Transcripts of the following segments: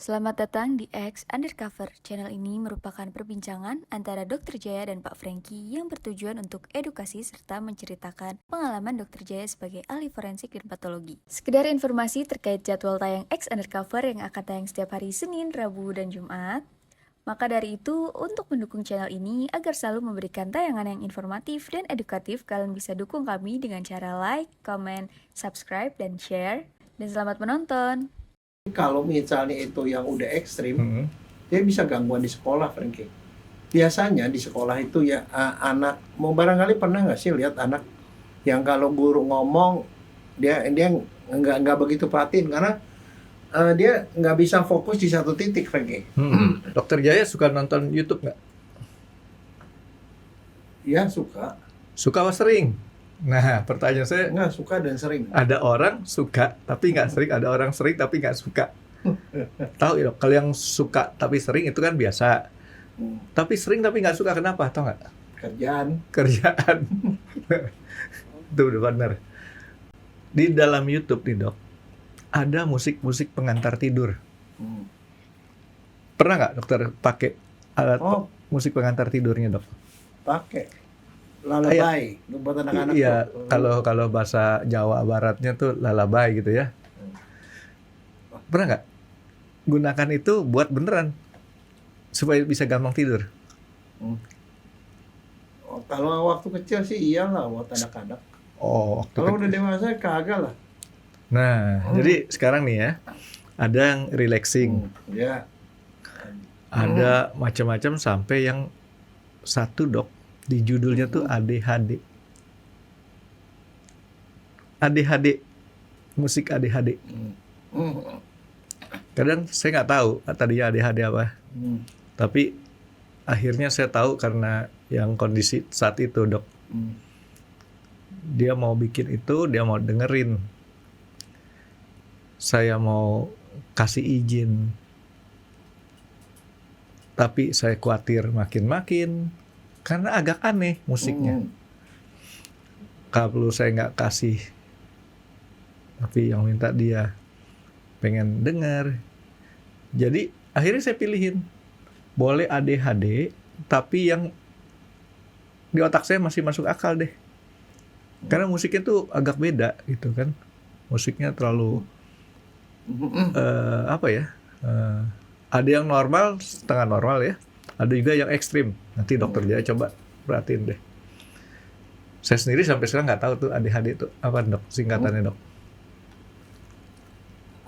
Selamat datang di X Undercover. Channel ini merupakan perbincangan antara Dr. Jaya dan Pak Franky yang bertujuan untuk edukasi serta menceritakan pengalaman Dr. Jaya sebagai ahli forensik dan patologi. Sekedar informasi terkait jadwal tayang X Undercover yang akan tayang setiap hari Senin, Rabu, dan Jumat. Maka dari itu, untuk mendukung channel ini agar selalu memberikan tayangan yang informatif dan edukatif, kalian bisa dukung kami dengan cara like, comment, subscribe, dan share. Dan selamat menonton! Kalau misalnya itu yang udah ekstrim, dia bisa gangguan di sekolah, Franky. Biasanya di sekolah itu ya anak, mau barangkali pernah nggak sih lihat anak yang kalau guru ngomong dia nggak begitu perhatiin karena dia nggak bisa fokus di satu titik, Franky. Dokter Jaya suka nonton YouTube nggak? Ya suka. Suka apa sering? Nah, pertanyaan saya, Nggak suka dan sering. ada orang suka tapi nggak sering, ada orang sering tapi nggak suka. Tahu ya, kalau yang suka tapi sering itu kan biasa. Tapi sering tapi nggak suka, kenapa? Tahu nggak? Kerjaan. Itu udah benar. Di dalam YouTube nih dok, ada musik-musik pengantar tidur. Pernah nggak dokter pakai alat musik pengantar tidurnya dok? Pakai. Lullaby buat anak-anak. Iya, kalau bahasa Jawa Baratnya tuh lullaby gitu ya. Pernah nggak gunakan itu buat beneran supaya bisa gampang tidur? Kalau waktu kecil sih iyalah buat anak-anak. Kalau udah dewasa kagak lah. Nah, jadi sekarang nih ya, ada yang relaxing, Ya. ada macam-macam sampai yang satu dok. Di judulnya tuh ADHD. ADHD, musik ADHD. Kadang saya nggak tahu tadinya ADHD apa. Tapi akhirnya saya tahu karena yang kondisi saat itu dok. Dia mau bikin itu, dia mau dengerin. Saya mau kasih izin. Tapi saya khawatir makin-makin. Karena agak aneh musiknya. Kalau saya nggak kasih, tapi yang minta dia pengen dengar. Jadi akhirnya saya pilihin. Boleh ADHD, tapi yang di otak saya masih masuk akal deh. Karena musiknya tuh agak beda gitu kan. Musiknya terlalu, ada yang normal, setengah normal ya. Ada juga yang ekstrim. Nanti dokter Jaya coba perhatiin deh. Saya sendiri sampai sekarang nggak tahu tuh ADHD itu apa dok, singkatannya dok.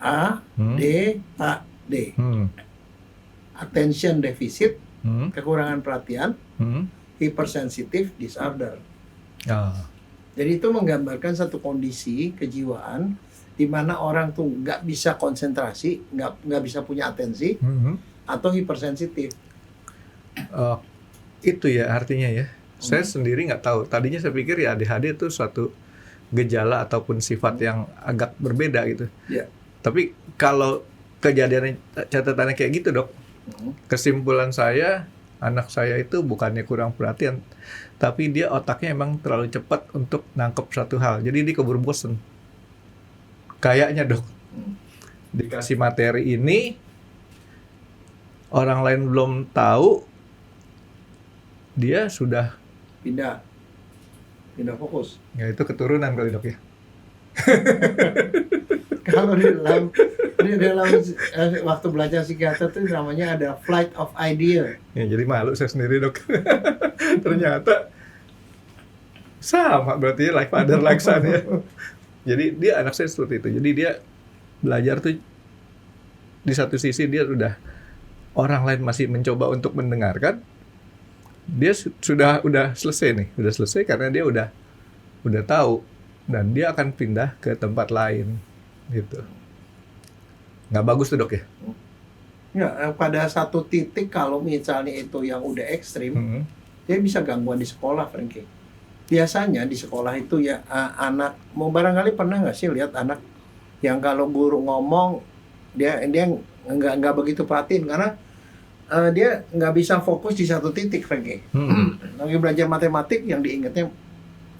ADHD. Attention deficit, kekurangan perhatian, hypersensitive disorder. Jadi itu menggambarkan satu kondisi kejiwaan di mana orang tuh nggak bisa konsentrasi, nggak bisa punya atensi, atau hypersensitif. Itu ya artinya ya. Saya sendiri nggak tahu. Tadinya saya pikir ya ADHD itu suatu gejala ataupun sifat yang agak berbeda gitu. Yeah. Tapi kalau kejadian catatannya kayak gitu dok, kesimpulan saya anak saya itu bukannya kurang perhatian, tapi dia otaknya emang terlalu cepat untuk nangkep satu hal. Jadi dia keburu bosen. Kayaknya dok, dikasih materi ini, orang lain belum tahu, dia sudah pindah fokus. Ya itu keturunan kali dok ya. Kalau di dalam waktu belajar psikiater itu namanya ada flight of idea. Ya jadi malu saya sendiri dok. Ternyata sama berarti like father like son ya. Jadi dia anak saya seperti itu. Jadi dia belajar tuh di satu sisi dia udah orang lain masih mencoba untuk mendengarkan. Dia udah selesai nih, udah selesai karena dia udah tahu dan dia akan pindah ke tempat lain gitu. Nggak bagus tuh dok ya? Ya, pada satu titik kalau misalnya itu yang udah ekstrim, dia bisa gangguan di sekolah, Franky. Biasanya di sekolah itu ya anak, mau barangkali pernah nggak sih lihat anak yang kalau guru ngomong dia nggak begitu perhatiin karena dia nggak bisa fokus di satu titik, Franky. Lagi belajar matematik yang diingatnya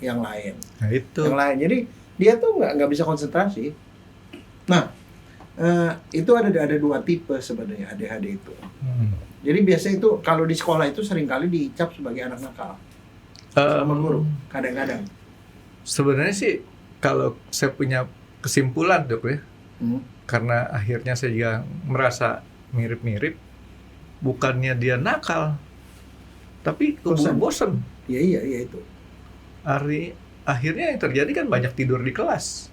yang lain. Nah itu. Yang lain. Jadi dia tuh nggak bisa konsentrasi. Nah, Itu ada dua tipe sebenarnya ADHD itu. Hmm. Jadi biasanya itu kalau di sekolah itu seringkali dicap sebagai anak nakal sama guru kadang-kadang. Sebenarnya sih kalau saya punya kesimpulan dok ya, karena akhirnya saya juga merasa mirip-mirip, bukannya dia nakal, tapi keburu bosen. Iya itu. Akhirnya yang terjadi kan banyak tidur di kelas.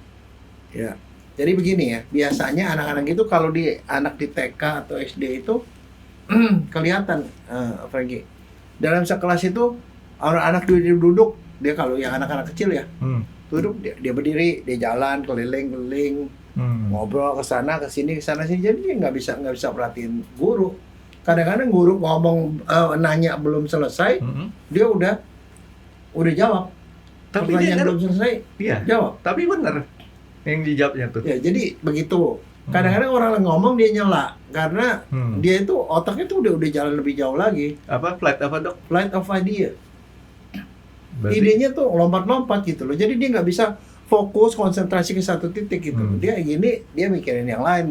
Ya. Jadi begini ya, biasanya anak-anak itu kalau anak di TK atau SD itu kelihatan, Frankie. Dalam sekelas itu anak-anak duduk, dia kalau yang anak-anak kecil ya, duduk dia berdiri, dia jalan keliling-keliling, ngobrol ke sana ke sini. Jadi dia nggak bisa perhatiin guru. Kadang-kadang guru ngomong nanya belum selesai, dia udah jawab. Tapi pertanyaan dia belum selesai, iya, jawab. tapi benar yang dijawabnya tuh. Ya, jadi begitu. Kadang-kadang orang ngomong dia nyela karena dia itu otaknya tuh udah jalan lebih jauh lagi. Apa flight apa dok? Flight of idea. Berarti, Idenya tuh lompat-lompat gitu loh. Jadi dia nggak bisa fokus konsentrasi ke satu titik gitu loh. Dia gini, dia mikirin yang lain.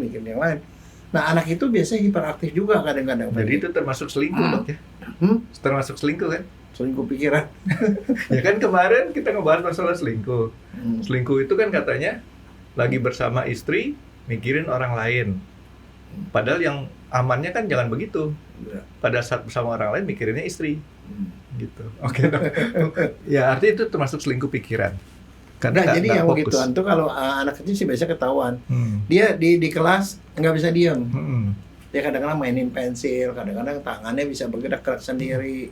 Nah, anak itu biasanya hiperaktif juga kadang-kadang. jadi itu termasuk selingkuh dok ya? Termasuk selingkuh kan? Selingkuh pikiran. Ya kan kemarin kita ngebahas masalah selingkuh. Selingkuh itu kan katanya lagi bersama istri mikirin orang lain. Padahal yang amannya kan jangan begitu. Pada saat bersama orang lain mikirinnya istri. Gitu. Oke dok. Ya artinya itu termasuk selingkuh pikiran. Karena Nah, jadi nggak yang fokus. begituan tuh kalau anak kecil sih biasa ketahuan. Dia di kelas nggak bisa diam. Dia kadang-kadang mainin pensil, kadang-kadang tangannya bisa bergerak sendiri.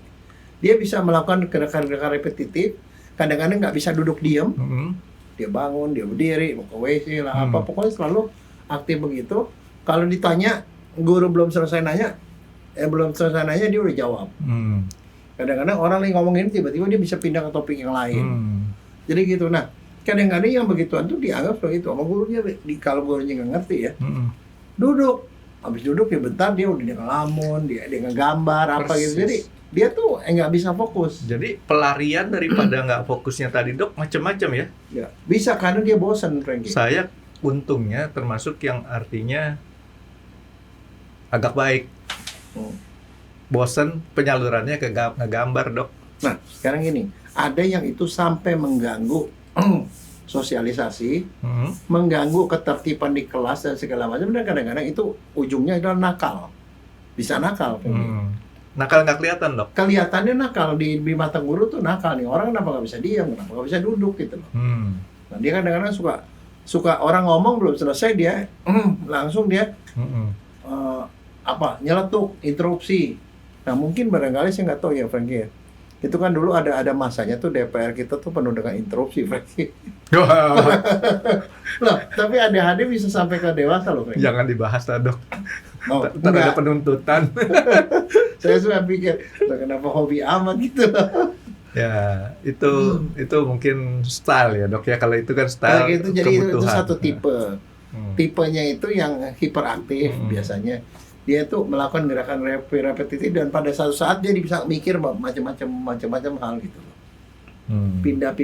Dia bisa melakukan gerakan-gerakan repetitif. Kadang-kadang nggak bisa duduk diam. Dia bangun, dia berdiri, mau ke WC lah, apa pokoknya selalu aktif begitu. Kalau ditanya, guru belum selesai nanya dia udah jawab. Kadang-kadang orang lagi ngomongin tiba-tiba dia bisa pindah ke topik yang lain. Jadi gitu. Nah, kadang-kadang yang begituan tuh dianggap seperti itu sama gurunya. Kalau gurunya nggak ngerti ya, duduk. Habis duduk dia bentar dia udah ngelamun, dia ngegambar apa gitu. Jadi dia tuh nggak bisa fokus. Jadi pelarian daripada nggak fokusnya tadi dok macam-macam ya? Ya, bisa karena dia bosan, Frankie. Saya untungnya termasuk yang artinya agak baik. Bosan penyalurannya ke ngegambar dok. Nah, sekarang gini, ada yang itu sampai mengganggu sosialisasi, mengganggu ketertiban di kelas dan segala macam, dan kadang-kadang itu ujungnya adalah nakal. Bisa nakal. Nakal nggak kelihatan dok? Kelihatannya nakal di mata guru tuh nakal nih. Orang kenapa nggak bisa diam, kenapa nggak bisa duduk gitu loh. Nah, dia kadang-kadang suka orang ngomong belum selesai dia langsung dia nyeletuk, interupsi. Nah, mungkin barangkali saya nggak tahu ya Frankie ya. Itu kan dulu ada masanya tuh DPR kita tuh penuh dengan interupsi, Frankie. Loh, tapi ADHD bisa sampai ke dewasa loh, Frankie. Jangan dibahas lah dok. Oh, Ntar ada penuntutan. Saya suka pikir, kenapa hobi amat gitu. Ya, itu mungkin style ya dok ya. Kalau itu kan style Jadi itu kebutuhan. satu tipe. Tipenya itu yang hiperaktif biasanya. Dia tuh melakukan gerakan repetitif dan pada satu saat dia bisa mikir macam-macam hal gitu loh. Pindah.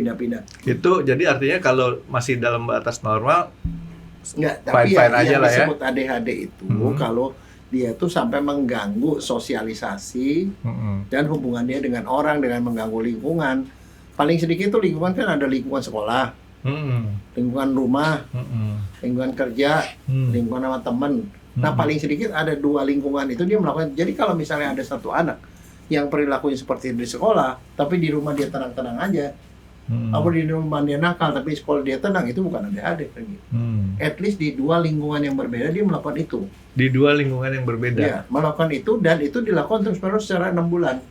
Itu jadi artinya kalau masih dalam batas normal, Enggak, tapi fine yang aja lah ya. disebut ADHD itu kalau dia tuh sampai mengganggu sosialisasi dan hubungan dia dengan orang, dengan mengganggu lingkungan. Paling sedikit tuh lingkungan kan ada lingkungan sekolah, lingkungan rumah, lingkungan kerja, lingkungan sama temen. Nah, paling sedikit ada 2 lingkungan itu dia melakukan. Jadi kalau misalnya ada satu anak yang perilakunya seperti di sekolah, tapi di rumah dia tenang-tenang aja, apa di rumah dia nakal, tapi di sekolah dia tenang, itu bukan ADHD. At least di 2 lingkungan yang berbeda dia melakukan itu. Di 2 lingkungan yang berbeda. Ya, melakukan itu dan itu dilakukan terus-menerus secara 6 bulan.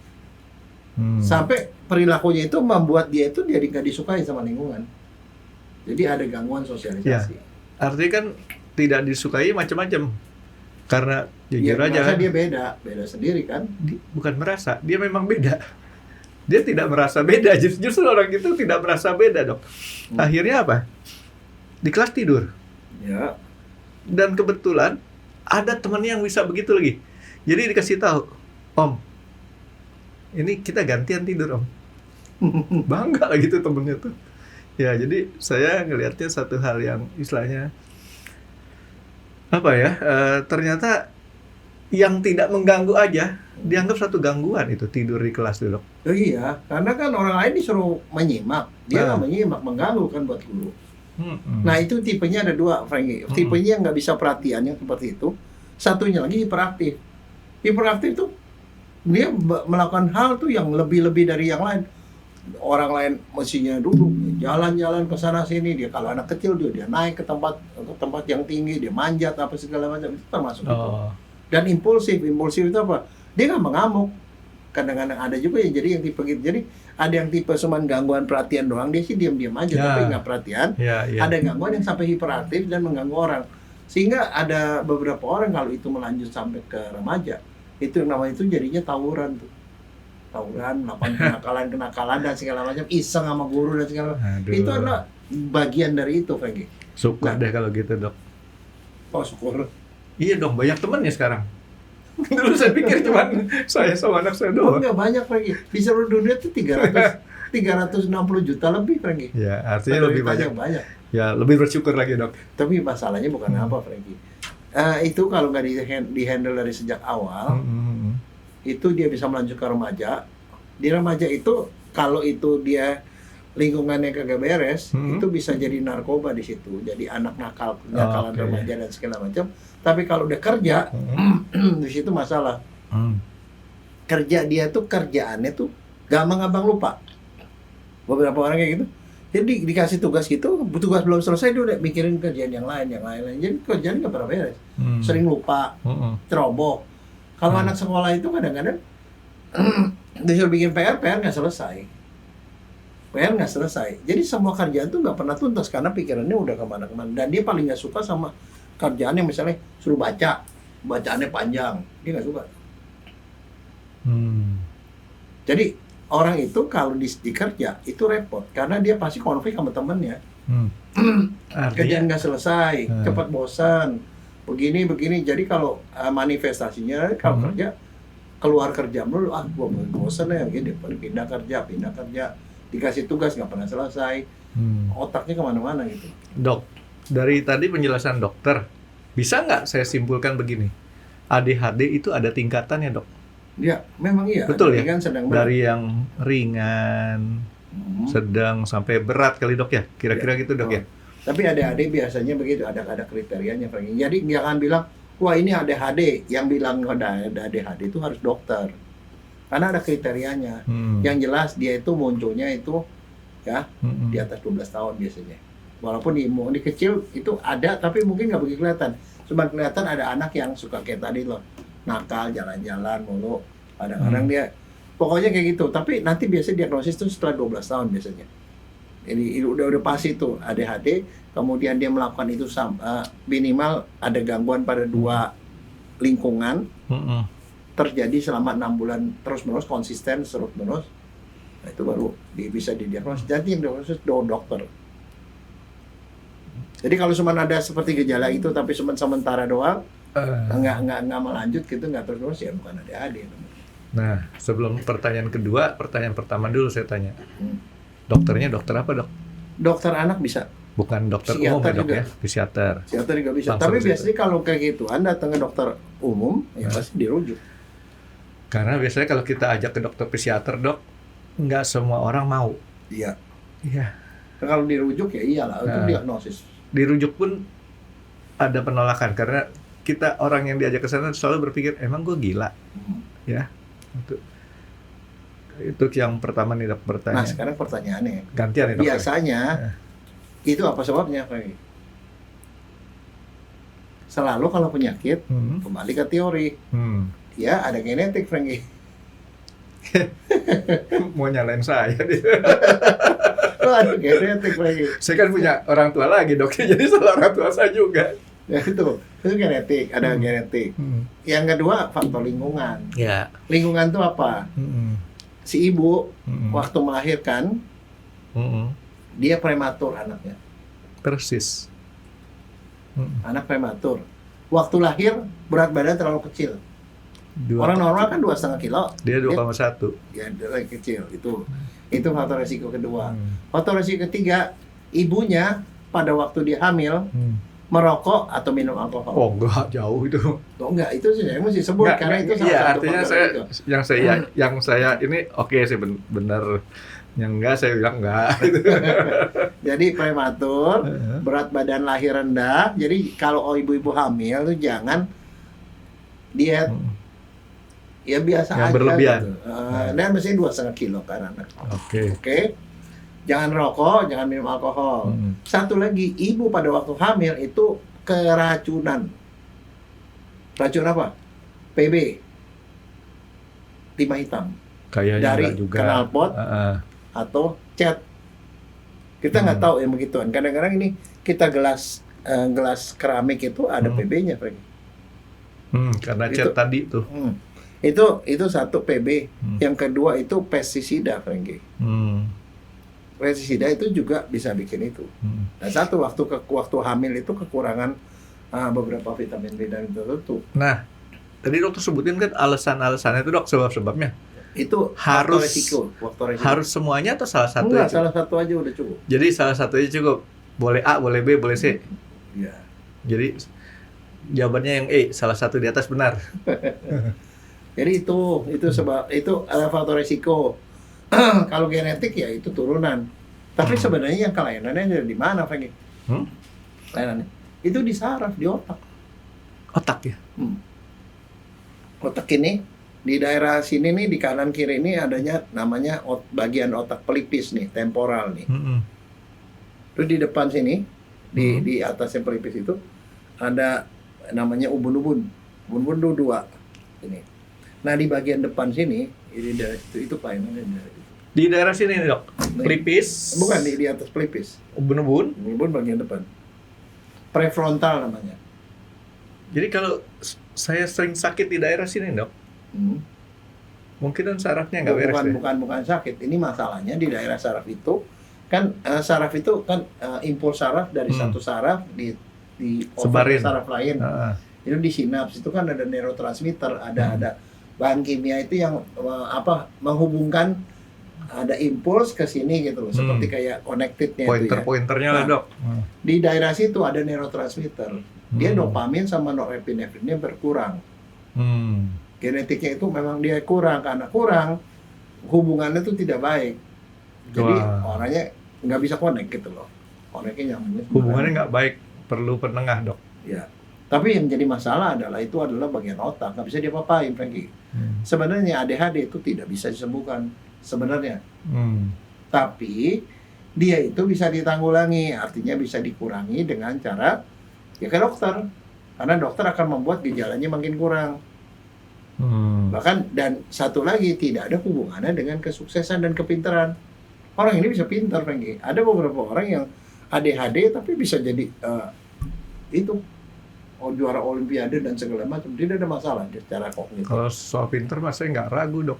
Sampai perilakunya itu membuat dia itu jadi nggak disukai sama lingkungan. Jadi ada gangguan sosialisasi. Ya. Artinya kan tidak disukai macam-macam. Karena jujur aja kan, dia beda sendiri kan. Bukan merasa, dia memang beda. Dia tidak merasa beda, justru orang itu tidak merasa beda dok. Akhirnya apa? Di kelas tidur. Ya. Dan kebetulan ada temannya yang bisa begitu lagi. Jadi dikasih tahu, Om, ini kita gantian tidur Om. Bangga lah gitu temennya tuh. Ya jadi saya ngelihatnya satu hal yang istilahnya apa ya? Ternyata yang tidak mengganggu aja dianggap satu gangguan itu tidur di kelas tuh, Dok. Oh iya, karena kan orang lain disuruh menyimak, dia nggak menyimak, mengganggu kan buat guru. Nah itu tipenya ada dua, Frankie. Tipenya yang nggak bisa perhatian yang seperti itu. Satunya lagi hiperaktif. Hiperaktif tuh dia melakukan hal tuh yang lebih-lebih dari yang lain. Orang lain mestinya duduk, jalan-jalan ke sana sini. Dia kalau anak kecil dia naik ke tempat yang tinggi, dia manjat apa segala macam, itu termasuk itu. Dan impulsif itu apa? Dia nggak mengamuk. Kadang-kadang ada juga yang jadi yang tipe gitu. Jadi ada yang tipe cuman gangguan perhatian doang, dia sih diam-diam aja tapi nggak perhatian. Ada gangguan yang sampai hiperaktif dan mengganggu orang. Sehingga ada beberapa orang kalau itu melanjut sampai ke remaja, itu namanya itu jadinya tawuran tuh. Tawuran, melakukan kenakalan dan segala macam, iseng sama guru dan segala macam. Itu adalah bagian dari itu, Frankie. Syukur deh kalau gitu, Dok. Oh, syukur. Iya dong, banyak temennya sekarang. Dulu saya pikir cuma saya sama anak saya doang. Enggak banyak, Frankie. Di seluruh dunia tuh 360 juta lebih, Frankie. Ya, artinya lebih banyak. Ya, lebih bersyukur lagi, Dok. Tapi masalahnya bukan apa, Frankie. Itu kalau nggak di-handle dari sejak awal, itu dia bisa melanjut ke remaja. Di remaja itu, kalau itu dia lingkungannya kagak beres, itu bisa jadi narkoba di situ. Jadi anak nakalan remaja dan segala macam. Tapi kalau udah kerja, di situ masalah. Kerja dia tuh kerjaannya tuh gampang-gampang lupa. Beberapa orang kayak gitu. Jadi dikasih tugas gitu, tugas belum selesai dia udah mikirin kerjaan yang lain. Jadi kerjaan nggak pernah beres. Sering lupa, ceroboh. Kalau anak sekolah itu kadang-kadang disuruh bikin PR nggak selesai. PR nggak selesai. Jadi semua kerjaan tuh nggak pernah tuntas karena pikirannya udah kemana-kemana. Dan dia paling nggak suka sama kerjaan yang misalnya suruh bacaannya panjang. Dia nggak suka. Jadi orang itu kalau di kerja itu repot karena dia pasti konflik sama temennya. Kerjaan nggak selesai, cepat bosan, begini. Jadi kalau manifestasinya kalau kerja keluar kerja dulu, gua bosan ya, gini pindah kerja, dikasih tugas nggak pernah selesai, otaknya kemana-mana gitu. Dok, dari tadi penjelasan dokter, bisa nggak saya simpulkan begini? ADHD itu ada tingkatannya, Dok? Ya, memang iya. Betul ya? Kan sedang berat. Dari yang ringan, sedang sampai berat kali, Dok ya? Kira-kira gitu, Dok ya? Tapi ADHD biasanya begitu, ada kriterianya, Frankie. Jadi jangan bilang, wah ini ADHD. Yang bilang ada ADHD itu harus dokter. Karena ada kriterianya. Yang jelas dia itu munculnya itu ya di atas 12 tahun biasanya. Walaupun di kecil itu ada, tapi mungkin nggak begitu kelihatan. Cuma kelihatan ada anak yang suka kayak tadi loh, nakal, jalan-jalan mulu. Kadang-kadang dia, pokoknya kayak gitu. Tapi nanti biasanya diagnosis itu setelah 12 tahun biasanya. Jadi udah pasti itu ADHD. Kemudian dia melakukan itu minimal ada gangguan pada 2 lingkungan. Terjadi selama 6 bulan terus-menerus, konsisten terus-menerus. Nah, itu baru bisa didiagnosis. Jadi yang diagnosis dokter. Jadi kalau cuma ada seperti gejala itu tapi cuma sementara doang, nggak melanjut gitu, nggak terus ya bukan ADHD. Nah, sebelum pertanyaan kedua, pertanyaan pertama dulu saya tanya. Dokternya dokter apa, Dok? Dokter anak bisa. Bukan dokter umum ya, Dok ya? Psikiater. Psikiater juga bisa. Langsung tapi biasanya kalau kayak gitu, Anda datang ke dokter umum, ya pasti dirujuk. Karena biasanya kalau kita ajak ke dokter psikiater, Dok, nggak semua orang mau. Iya. Iya. Kalau dirujuk ya iyalah, itu diagnosis. Dirujuk pun ada penolakan karena kita orang yang diajak ke sana selalu berpikir emang gue gila. Ya. Itu yang pertama nih, Dok, pertanyaan. Nah, sekarang pertanyaannya. Gantian nih, Dok. Biasanya itu apa sebabnya, Frankie? Selalu kalau penyakit kembali ke teori. Ya, ada genetik, Frankie. Mau nyalain saya dia. Ada genetik, Frankie. Saya kan punya orang tua lagi, Dok. Jadi salah orang tua saya juga. Ya itu genetik, ada genetik. Yang kedua faktor lingkungan. Ya. Lingkungan itu apa? Si ibu waktu melahirkan, dia prematur anaknya. Persis. Anak prematur. Waktu lahir berat badan terlalu kecil. Orang normal kan 2,5 kilo. Dia 2,1. Ya, dia kecil. Itu faktor resiko kedua. Faktor resiko ketiga, ibunya pada waktu dia hamil merokok atau minum alkohol. Oh enggak, jauh itu. Oh, enggak, itu saya mesti sebut karena itu salah iya, satu artinya faktor saya itu. yang saya ini oke sih bener. Yang enggak saya bilang enggak. Jadi prematur, berat badan lahir rendah. Jadi kalau ibu-ibu hamil tuh jangan diet ya biasa Yang aja berlebihan. gitu. Dan mesti 2,5 kilo kan anak. Oke. Oke. Jangan rokok, jangan minum alkohol. Satu lagi, ibu pada waktu hamil itu keracunan. Racun apa? PB. Timah hitam. Kayaknya Dari enggak juga. knalpot atau cat. Kita nggak tahu yang begituan. Kadang-kadang ini kita gelas keramik itu ada PB-nya, Frank. Karena Itu- cat tadi tuh. Itu satu PB. Yang kedua itu pestisida, Frankie. Pestisida itu juga bisa bikin itu. Dan satu waktu hamil itu kekurangan beberapa vitamin tertentu. Nah, tadi dokter sebutin kan alasan-alasannya itu dok, sebab-sebabnya. Itu Harus- faktor resiko. Harus semuanya atau salah satu? Enggak, salah satu aja udah cukup. Jadi salah satunya cukup. Boleh A, boleh B, boleh C. Iya. Jadi jawabannya yang E, salah satu di atas benar. Jadi itu sebab itu faktor resiko. Kalau genetik ya itu turunan. Tapi sebenarnya yang kelainannya ada di mana, Frankie? Kelainannya itu di saraf, di otak. Otak ya. Otak ini di daerah sini nih, di kanan kiri ini adanya namanya bagian otak pelipis nih, temporal nih. Terus di depan sini, di atasnya pelipis itu ada namanya ubun-ubun. Ubun-ubun itu 2 ini. Nah, di bagian depan sini, ini dari itu kelainannya dari itu. Di daerah sini nih dok, pelipis. Bukan di atas pelipis. Ubun-ubun. Ubun bagian depan. Prefrontal namanya. Jadi kalau saya sering sakit di daerah sini dok, mungkin sarafnya nggak beres deh. Bukan sakit. Ini masalahnya di daerah saraf itu kan saraf itu kan impuls saraf dari satu saraf di Sebarin. saraf lain. Itu di sinaps itu kan ada neurotransmitter, ada bahan kimia itu yang menghubungkan ada impuls ke sini gitu loh, seperti kayak connected-nya itu ya. Pointer-pointernya lah Nah, dok. Di daerah situ ada neurotransmitter. Dia dopamin sama norepinefrinnya berkurang. Genetiknya itu memang dia kurang, karena kurang hubungannya itu tidak baik. Jadi orangnya nggak bisa connect gitu loh. Connect-nya nyambungnya. Hubungannya nggak baik, perlu penengah dok. Ya. Tapi yang jadi masalah adalah bagian otak, nggak bisa diapa-apain, Frankie. Sebenarnya ADHD itu tidak bisa disembuhkan sebenarnya. Tapi dia itu bisa ditanggulangi, artinya bisa dikurangi dengan cara ya ke dokter. Karena dokter akan membuat gejalanya makin kurang. Bahkan dan satu lagi tidak ada hubungannya dengan kesuksesan dan kepintaran. Orang ini bisa pintar, Frankie. Ada beberapa orang yang ADHD tapi bisa jadi juara olimpiade dan segala macam, tidak ada masalah secara kognitif. Kalau soal pinter mas saya nggak ragu dok.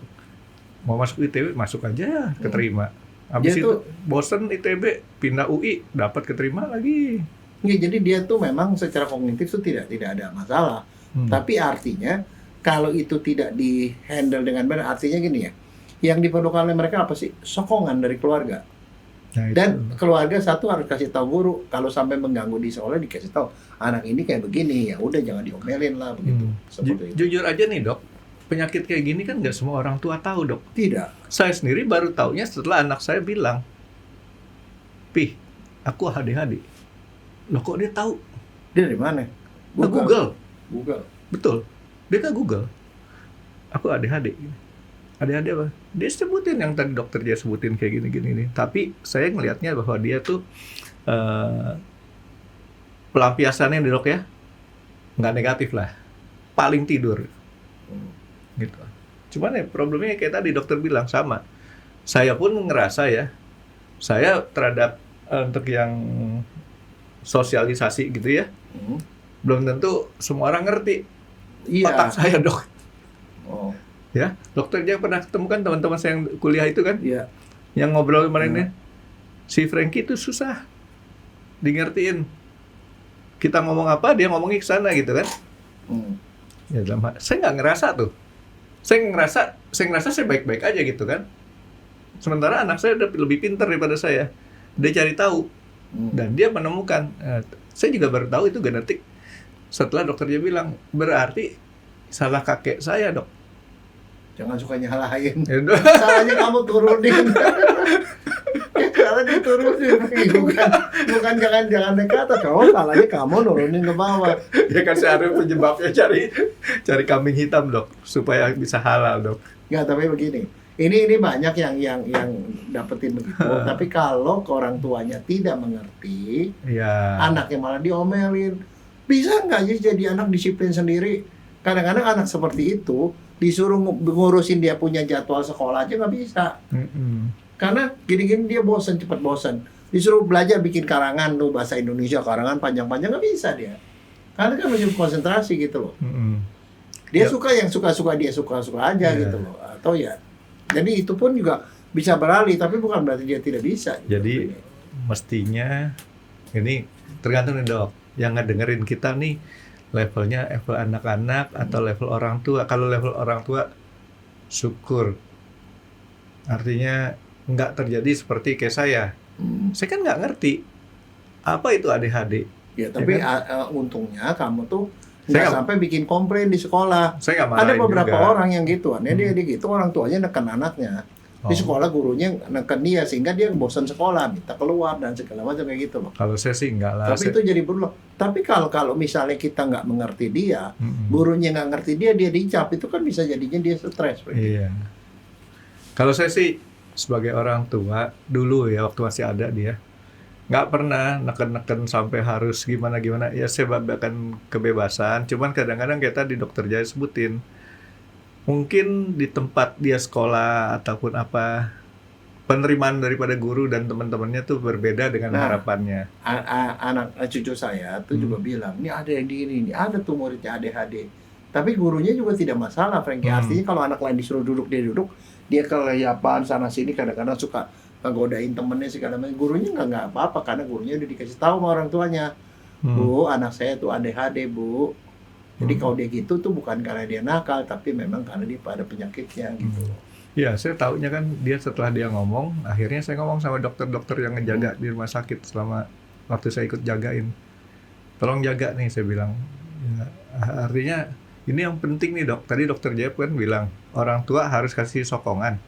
Mau masuk ITB masuk aja, keterima. Habis Dia itu bosen ITB pindah UI dapat keterima lagi. Ya, jadi dia tuh memang secara kognitif tuh tidak ada masalah. Tapi artinya kalau itu tidak di handle dengan benar, artinya gini ya. Yang diperlukan oleh mereka apa sih? Sokongan dari keluarga. Nah, Dan keluarga satu harus kasih tahu guru, kalau sampai mengganggu di sekolah dikasih tahu anak ini kayak begini, ya udah jangan diomelin lah begitu. Seperti itu. Jujur aja nih dok, penyakit kayak gini kan nggak semua orang tua tahu dok. Tidak. Saya sendiri baru taunya setelah anak saya bilang, Pih, aku ADHD. Loh kok dia tahu? Dia dari mana? Google. Google. Betul. Dia ke Google. Aku ADHD. ADHD apa? Dia sebutin yang tadi dokter dia sebutin kayak gini-gini. Tapi saya ngelihatnya bahwa dia tuh pelampiasannya nih dok ya, nggak negatif lah. Paling tidur. Gitu. Cuman ya problemnya kayak tadi dokter bilang sama. Saya pun ngerasa ya, saya terhadap untuk yang sosialisasi gitu ya, belum tentu semua orang ngerti otak saya dok. Oh. Ya, dokter dia pernah ketemukan teman-teman saya yang kuliah itu kan, Iya. yang ngobrol kemarinnya, si Frankie itu susah di-ngertiin. Kita ngomong apa, dia ngomongnya ke sana gitu kan. Ya, saya nggak ngerasa tuh. Saya ngerasa saya baik-baik aja gitu kan. Sementara anak saya udah lebih pintar daripada saya. Dia cari tahu dan dia menemukan Saya juga baru tahu itu genetik setelah dokternya bilang, berarti salah kakek saya, Dok. Jangan suka nyalahin. Ya, Dok. Salahnya kamu turunin. Salahnya turunin. Bukan jangan naik ke atas. Salahnya kamu nurunin ke bawah. Ya kan saya harus penyebabnya cari kambing hitam, Dok, supaya bisa halal, Dok. Nggak, tapi begini. Ini banyak yang dapetin begitu. Tapi kalau ke orang tuanya tidak mengerti, Ya. anaknya malah diomelin. Bisa nggak sih jadi anak disiplin sendiri? Kadang-kadang anak seperti itu disuruh ngurusin dia punya jadwal sekolah aja nggak bisa. Karena gini-gini dia cepat bosan. Disuruh belajar bikin karangan tuh bahasa Indonesia, karangan panjang-panjang nggak bisa dia. Karena kan masih konsentrasi gitu loh. Dia Ya. suka yang suka-suka dia suka-suka aja Ya. gitu loh. Atau ya. Jadi itu pun juga bisa beralih, tapi bukan berarti dia tidak bisa. Gitu. Jadi mestinya ini tergantung nih, Dok. Yang ngedengerin kita nih levelnya level anak-anak atau level orang tua. Kalau level orang tua, syukur. Artinya nggak terjadi seperti kayak saya. Saya kan nggak ngerti apa itu ADHD. Ya, tapi Ya untungnya kamu tuh Saya nggak sampai bikin komplain di sekolah. Saya nggak Ada marahin beberapa juga. orang yang gituan, dia gitu orang tuanya neken anaknya. Di Oh. sekolah gurunya neken dia sehingga dia bosan sekolah, minta keluar dan segala macam kayak gitu loh. Kalau saya sih nggak lah. Tapi itu jadi berulang. Tapi kalau misalnya kita nggak mengerti dia, gurunya nggak ngerti dia dicap, itu kan bisa jadinya dia stres. Iya. Kalau saya sih sebagai orang tua dulu ya waktu masih ada dia, nggak pernah neken-neken sampai harus gimana-gimana. Ya saya berikan kebebasan. Cuman kadang-kadang kayak tadi dokter Jaya sebutin, mungkin di tempat dia sekolah ataupun apa, penerimaan daripada guru dan teman-temannya tuh berbeda dengan Nah, harapannya. Anak cucu saya tuh juga bilang, ini ada yang di ini ada tuh muridnya ADHD. Tapi gurunya juga tidak masalah, Frankie. Artinya kalau anak lain disuruh duduk, dia kelayapan sana sini, kadang-kadang suka ngegodain temennya segala macam. Gurunya nggak apa-apa karena gurunya udah dikasih tahu sama orang tuanya, Bu, anak saya tuh ADHD, Bu. Jadi kalau dia gitu tuh bukan karena dia nakal, tapi memang karena dia pada penyakitnya gitu. Ya, saya taunya kan dia setelah dia ngomong, akhirnya saya ngomong sama dokter-dokter yang ngejaga di rumah sakit selama waktu saya ikut jagain. Tolong jaga nih, saya bilang. Ya, artinya ini yang penting nih, Dok. Tadi dokter Jaya kan bilang orang tua harus kasih sokongan.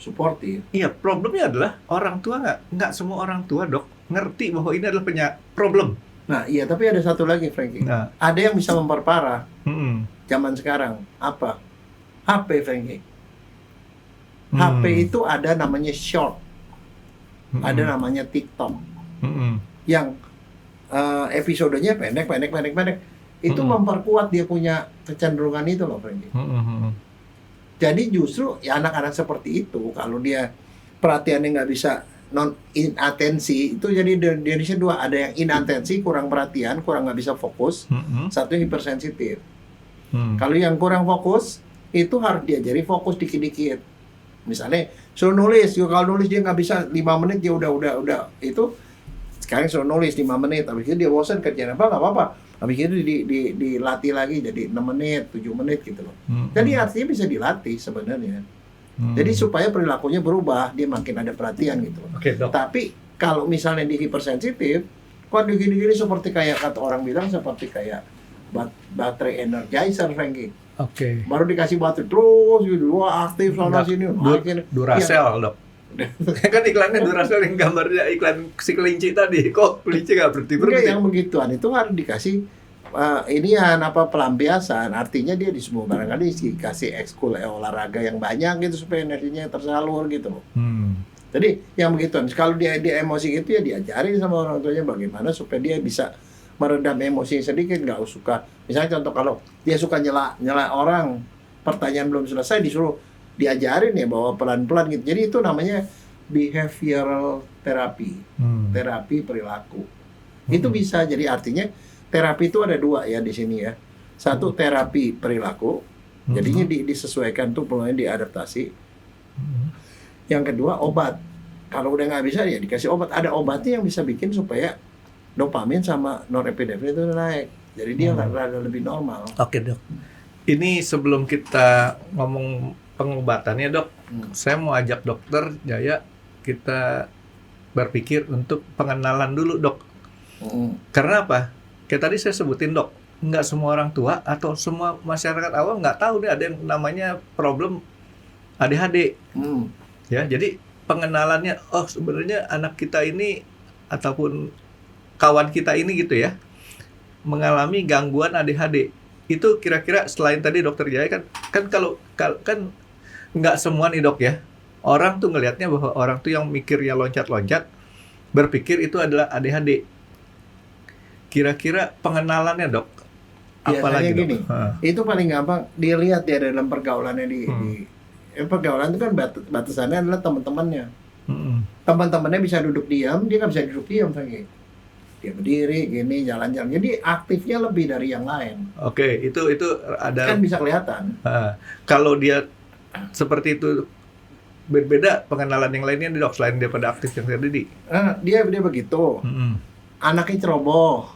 Suportif. Iya, problemnya adalah orang tua nggak semua orang tua, Dok, ngerti bahwa ini adalah problem. Nah, iya, tapi ada satu lagi, Frankie. Nah, Ada yang bisa memperparah zaman sekarang. Apa? HP, Frankie. HP itu ada namanya short, ada namanya TikTok, yang episodenya pendek. Itu memperkuat dia punya kecenderungan itu loh, Frankie. Jadi justru ya anak-anak seperti itu, kalau dia perhatiannya nggak bisa inatensi, itu jadi jenisnya dua. Ada yang inatensi, kurang perhatian, kurang nggak bisa fokus. Satu hipersensitif. Kalau yang kurang fokus, itu harus diajari fokus dikit-dikit. Misalnya suruh nulis, kalau nulis dia nggak bisa 5 menit, dia udah itu. Sekarang suruh nulis 5 menit, habis itu dia bosan kerjaan apa, nggak apa-apa. Habis itu dilatih lagi jadi 6 menit, 7 menit gitu loh. Jadi artinya bisa dilatih sebenarnya. Jadi supaya perilakunya berubah, dia makin ada perhatian gitu loh. Oke, Dok. Tapi kalau misalnya di hipersensitif, kok gini-gini seperti kayak kata orang bilang seperti kayak baterai energizer, Frankie. Oke. Baru dikasih baterai terus gitu, wah aktif sana sini. Duracell, Dok. Kan iklannya Duracell yang gambarnya iklan si kelinci tadi. Kok kelinci nggak berhenti-berhenti? Enggak, yang begituan itu harus dikasih pelampiasan. Artinya dia di semua barangkali dikasih ekskul olahraga yang banyak gitu supaya energinya tersalur gitu loh. Jadi yang begituan, kalau dia emosi gitu ya diajarin sama orang tuanya bagaimana supaya dia bisa meredam emosi sedikit, nggak suka. Misalnya contoh kalau dia suka nyela orang, pertanyaan belum selesai disuruh diajarin ya bahwa pelan-pelan gitu. Jadi itu namanya behavioral therapy, terapi perilaku. Itu bisa. Jadi artinya terapi itu ada dua ya di sini ya. Satu terapi perilaku, jadinya disesuaikan tuh peluangnya diadaptasi. Yang kedua obat. Kalau udah nggak bisa ya dikasih obat. Ada obatnya yang bisa bikin supaya dopamin sama norepinefrin itu naik. Jadi dia rada lebih normal. Oke, Dok. Ini sebelum kita ngomong pengobatannya, Dok, saya mau ajak dokter Jaya kita berpikir untuk pengenalan dulu, Dok. Karena apa? Kayak tadi saya sebutin dok, nggak semua orang tua atau semua masyarakat awam nggak tahu nih ada yang namanya problem ADHD. Ya, jadi pengenalannya, oh sebenarnya anak kita ini ataupun kawan kita ini gitu ya mengalami gangguan ADHD. Itu kira-kira selain tadi dokter Jaya kan kalau kan nggak semua nih dok ya. Orang tuh ngelihatnya bahwa orang tuh yang mikirnya loncat-loncat berpikir itu adalah ADHD. Kira-kira pengenalannya dok, apalagi biasanya gini, dok? itu paling gampang dilihat ya dalam pergaulannya di pergaulan itu kan batasannya adalah teman-temannya. Teman-temannya bisa duduk diam, dia nggak bisa duduk diam lagi. Dia berdiri, gini, jalan-jalan. Jadi aktifnya lebih dari yang lain. Oke, itu ada. Kan bisa kelihatan. Kalau dia seperti itu berbeda pengenalan yang lainnya nih dok, selain daripada aktif yang tadi. Dia begitu. Anaknya ceroboh,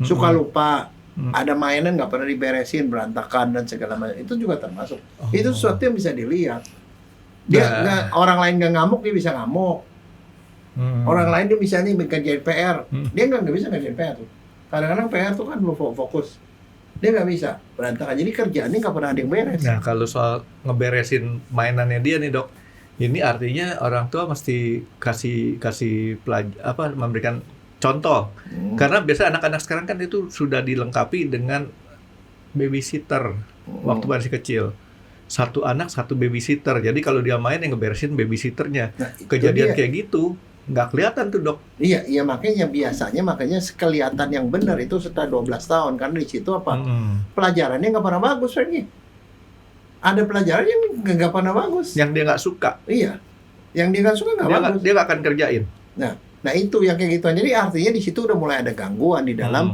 suka lupa. Ada mainan nggak pernah diberesin, berantakan dan segala macam. Itu juga termasuk. Itu sesuatu yang bisa dilihat. Dia orang lain nggak ngamuk, dia bisa ngamuk. Orang lain dia misalnya ngerjain PR, dia nggak bisa ngerjain PR tuh. Kadang-kadang PR tuh kan belum fokus, dia nggak bisa berantakan. Jadi kerjaannya nggak pernah ada yang beres. Nah kalau soal ngeberesin mainannya dia nih dok, ini artinya orang tua mesti kasih memberikan contoh. Karena biasa anak-anak sekarang kan itu sudah dilengkapi dengan babysitter waktu masih kecil. Satu anak satu babysitter. Jadi kalau dia main yang ngeberesin babysitternya. Nah, kejadian kayak gitu nggak kelihatan tuh dok. Iya makanya kelihatan yang benar itu setelah 12 tahun karena di situ apa? Pelajarannya nggak pernah bagus lagi. Ada pelajaran yang nggak pernah bagus. Yang dia nggak suka. Iya. Yang dia nggak suka nggak bagus. Dia nggak akan kerjain. Nah itu yang kayak gitu. Jadi artinya di situ udah mulai ada gangguan di dalam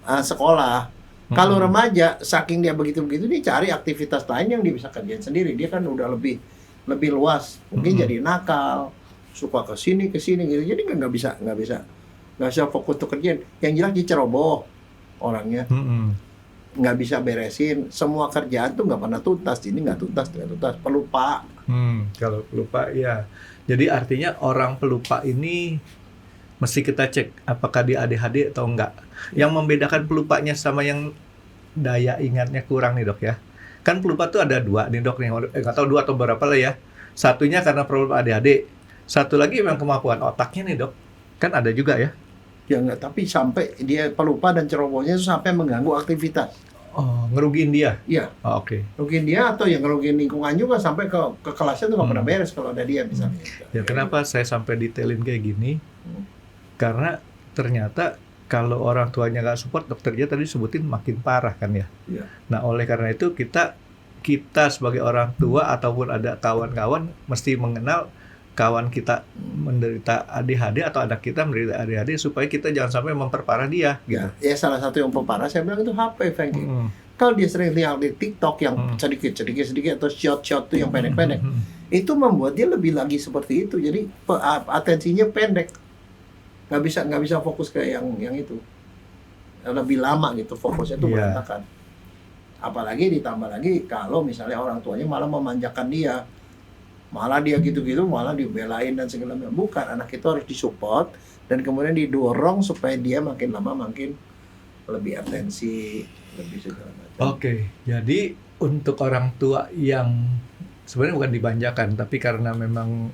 sekolah. Kalau remaja, saking dia begitu-begitu, dia cari aktivitas lain yang dia bisa kerjain sendiri. Dia kan udah lebih luas. Mungkin jadi nakal, suka kesini gitu. Jadi nggak bisa fokus untuk kerjain. Yang jelas dia ceroboh orangnya, nggak bisa beresin. Semua kerjaan tuh nggak pernah tuntas. Ini nggak tuntas, pelupa. Kalau pelupa ya. Jadi artinya orang pelupa ini mesti kita cek apakah dia ADHD atau enggak. Yang membedakan pelupanya sama yang daya ingatnya kurang nih dok ya. Kan pelupa tuh ada dua nih dok nih, nggak tahu dua atau berapa lah ya. Satunya karena problem ADHD, satu lagi memang kemampuan otaknya nih dok. Kan ada juga ya. Ya enggak, tapi sampai dia pelupa dan cerobohnya itu sampai mengganggu aktivitas. Oh, ngerugiin dia? Iya. Oh, oke. Ngerugiin dia atau yang ngerugiin lingkungan juga sampai ke kelasnya tuh nggak pernah beres kalau ada dia misalnya. Ya kenapa saya sampai detailin kayak gini? Karena ternyata kalau orang tuanya nggak support, dokternya tadi sebutin makin parah kan ya. Iya. Nah oleh karena itu kita sebagai orang tua ataupun ada kawan-kawan mesti mengenal kawan kita menderita ADHD atau anak kita menderita ADHD supaya kita jangan sampai memperparah dia. Gitu. Ya salah satu yang memperparah saya bilang itu HP, Frankie. Kalau dia sering lihat di TikTok yang sedikit atau shot tuh yang pendek-pendek, itu membuat dia lebih lagi seperti itu. Jadi atensinya pendek. Nggak bisa fokus ke yang itu, lebih lama gitu fokusnya tuh berantakan. Apalagi ditambah lagi kalau misalnya orang tuanya malah memanjakan dia, malah dia gitu-gitu malah dibelain dan segala macam. Bukan, anak itu harus disupport dan kemudian didorong supaya dia makin lama makin lebih atensi, lebih segala macam. Oke, jadi untuk orang tua yang sebenarnya bukan dimanjakan tapi karena memang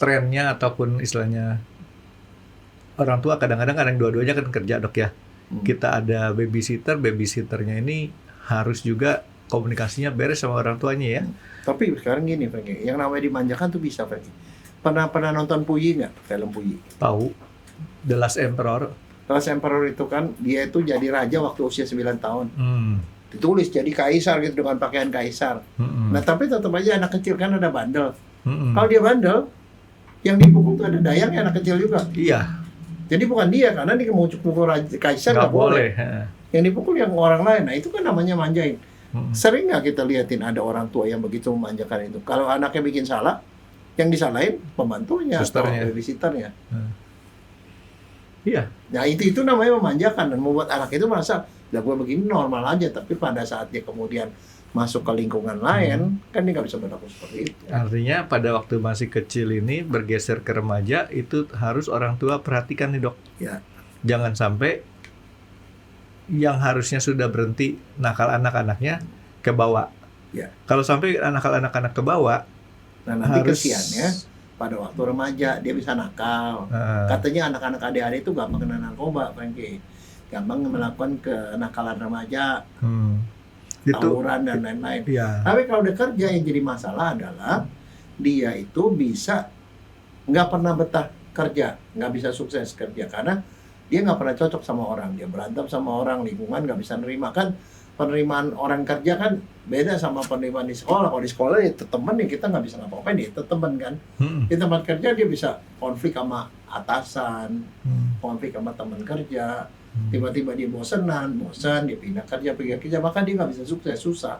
trennya ataupun istilahnya orang tua kadang-kadang ada yang dua-duanya kan kerja dok ya. Kita ada babysitternya ini harus juga komunikasinya beres sama orang tuanya ya. Tapi sekarang gini Frankie, yang namanya dimanjakan tuh bisa Frankie. Pernah nonton Puyi nggak? Film Puyi? Tahu. The Last Emperor. The Last Emperor itu kan dia itu jadi raja waktu usia 9 tahun. Ditulis jadi kaisar gitu dengan pakaian kaisar. Nah tapi tetap aja anak kecil kan ada bandel. Kalau dia bandel, yang dipukul tuh ada dayangnya anak kecil juga. Iya. Jadi bukan dia, karena dia mau pukul kaisar nggak boleh. Yang dipukul yang orang lain. Nah itu kan namanya manjain. Sering nggak kita liatin ada orang tua yang begitu memanjakan itu? Kalau anaknya bikin salah, yang disalahin pembantunya atau babysitternya. Iya. Nah itu namanya memanjakan dan membuat anak itu merasa, ya gue begini normal aja. Tapi pada saat dia kemudian masuk ke lingkungan lain, kan dia nggak bisa berlaku seperti itu. Artinya pada waktu masih kecil ini bergeser ke remaja itu harus orang tua perhatikan nih dok. Ya. jangan sampai yang harusnya sudah berhenti nakal anak-anaknya kebawa. Ya. Kalau sampai nakal anak-anak kebawa, Nah, nanti harus kesiannya pada waktu remaja dia bisa nakal. Katanya anak-anak ADHD itu gampang kena narkoba, Frankie. Gampang melakukan kenakalan remaja, itu tawuran dan lain-lain. ya. Tapi kalau udah kerja, yang jadi masalah adalah dia itu bisa nggak pernah betah kerja, nggak bisa sukses kerja karena dia nggak pernah cocok sama orang, dia berantem sama orang, lingkungan nggak bisa nerima. Kan penerimaan orang kerja kan beda sama penerimaan di sekolah. Kalau di sekolah itu teman ya kita nggak bisa ngapa-ngapain, dia itu teman kan. Di tempat kerja dia bisa konflik sama atasan, konflik sama teman kerja. Tiba-tiba dia bosan, dia pindah kerja, maka dia nggak bisa sukses, susah.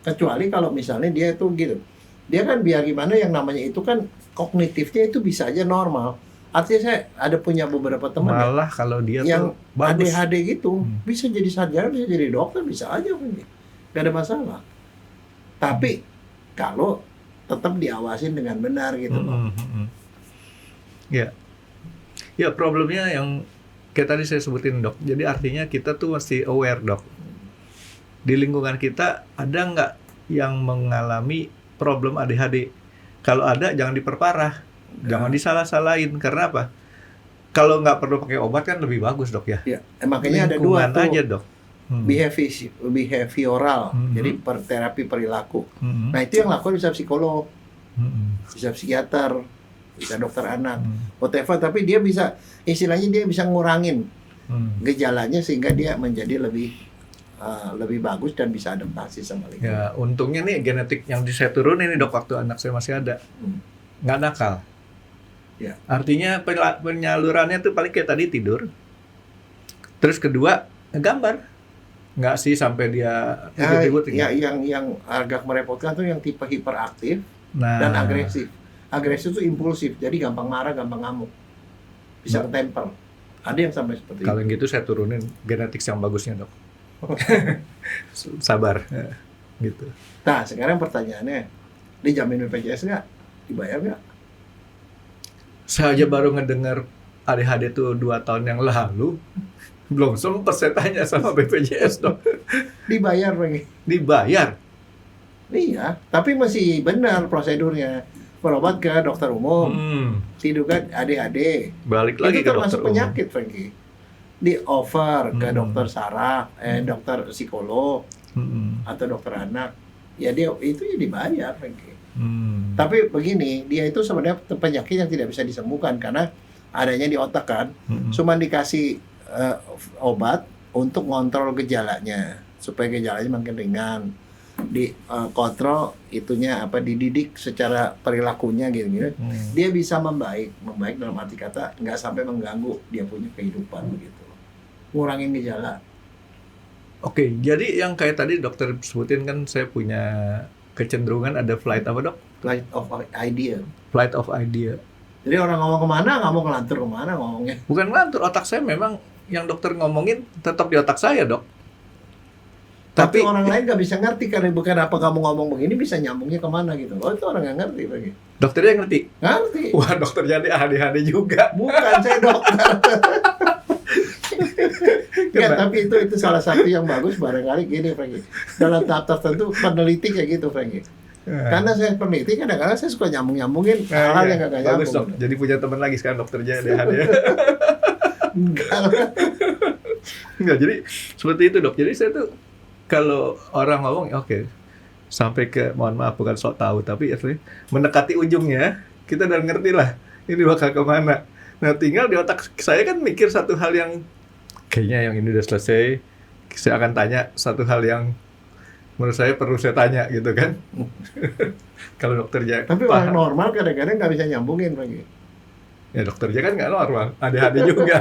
Kecuali kalau misalnya dia itu gitu, dia kan biar gimana yang namanya itu kan kognitifnya itu bisa aja normal. Artinya saya ada punya beberapa teman Malah kalau dia yang tuh bagus. ADHD gitu bisa jadi sarjana, bisa jadi dokter, bisa aja kan, nggak ada masalah. Tapi kalau tetap diawasin dengan benar gitu loh. Ya, ya problemnya yang kayak tadi saya sebutin dok. Jadi artinya kita tuh mesti aware dok. Di lingkungan kita ada nggak yang mengalami problem ADHD? Kalau ada jangan diperparah, jangan disalah-salahin. Karena apa? Kalau nggak perlu pakai obat kan lebih bagus dok ya. Ya, makanya ada dua Lingkungan tuh. aja dok. Behavioral, jadi terapi perilaku. Nah itu yang lakukan bisa psikolog, bisa psikiater, bisa dokter anak, whatever. Tapi dia bisa, istilahnya dia bisa ngurangin gejalanya sehingga dia menjadi lebih bagus dan bisa adaptasi sama lingkungan. Ya, untungnya nih genetik yang saya turunin nih dok waktu anak saya masih ada, nggak nakal. Ya. Artinya penyalurannya tuh paling kayak tadi tidur. Terus kedua gambar, nggak sih sampai dia ribut-ribut. Ya, yang agak merepotkan tuh yang tipe hiperaktif Nah, dan agresif. Agresif itu impulsif, jadi gampang marah, gampang ngamuk, bisa ketemper. Ada yang sampai seperti kalau itu. yang gitu saya turunin genetik yang bagusnya dok. Sabar, gitu. Nah sekarang pertanyaannya, dijamin BPJS nggak? Dibayar nggak? Saya aja baru ngedengar ADHD tuh 2 tahun yang lalu, belum sempet saya tanya sama BPJS dok. Dibayar lagi. Dibayar. Iya, tapi masih benar prosedurnya. Berobat ke dokter umum, tidur kan ADHD. Balik lagi Itu ke dokter termasuk umum. penyakit, Frankie. Di offer ke dokter saraf, dokter psikolog, atau dokter anak. Ya dia itu ya dibayar, Frankie. Tapi begini, dia itu sebenarnya penyakit yang tidak bisa disembuhkan karena adanya di otak kan. Cuma dikasih obat untuk ngontrol gejalanya supaya gejalanya makin ringan. Dikontrol itunya dididik secara perilakunya gitu. Dia bisa membaik dalam arti kata nggak sampai mengganggu dia punya kehidupan begitu. Ngurangin gejala. Oke, jadi yang kayak tadi dokter sebutin kan saya punya kecenderungan ada flight apa dok? Flight of idea. Flight of idea. Jadi orang ngomong kemana, nggak mau ngelantur kemana ngomongnya. Bukan ngelantur, otak saya memang yang dokter ngomongin tetap di otak saya dok. Tapi orang lain nggak bisa ngerti karena bukan apa kamu ngomong begini bisa nyambungnya kemana gitu. Oh itu orang nggak ngerti lagi. Dokternya ngerti? Ngerti. Wah dokternya dia ADHD juga. Bukan saya dokter. Ya, tapi itu salah satu yang bagus barangkali gini, Frankie. Dalam tahap tertentu peneliti kayak gitu, Frankie. Karena saya peneliti kadang-kadang saya suka nyambung-nyambungin hal-hal yang nggak nyambung. Bagus dok. Jadi punya teman lagi sekarang dokternya ADHD. Enggak, jadi seperti itu dok. Jadi saya tuh kalau orang ngomong oke, sampai ke mohon maaf bukan sok tahu tapi mendekati ujungnya kita udah ngerti lah ini bakal kemana. Nah tinggal di otak saya kan mikir satu hal yang kayaknya yang ini udah selesai, saya akan tanya satu hal yang menurut saya perlu saya tanya gitu kan. Kalau dokternya tapi orang normal kadang-kadang nggak bisa nyambungin lagi. Ya dokternya kan nggak normal, ADHD juga.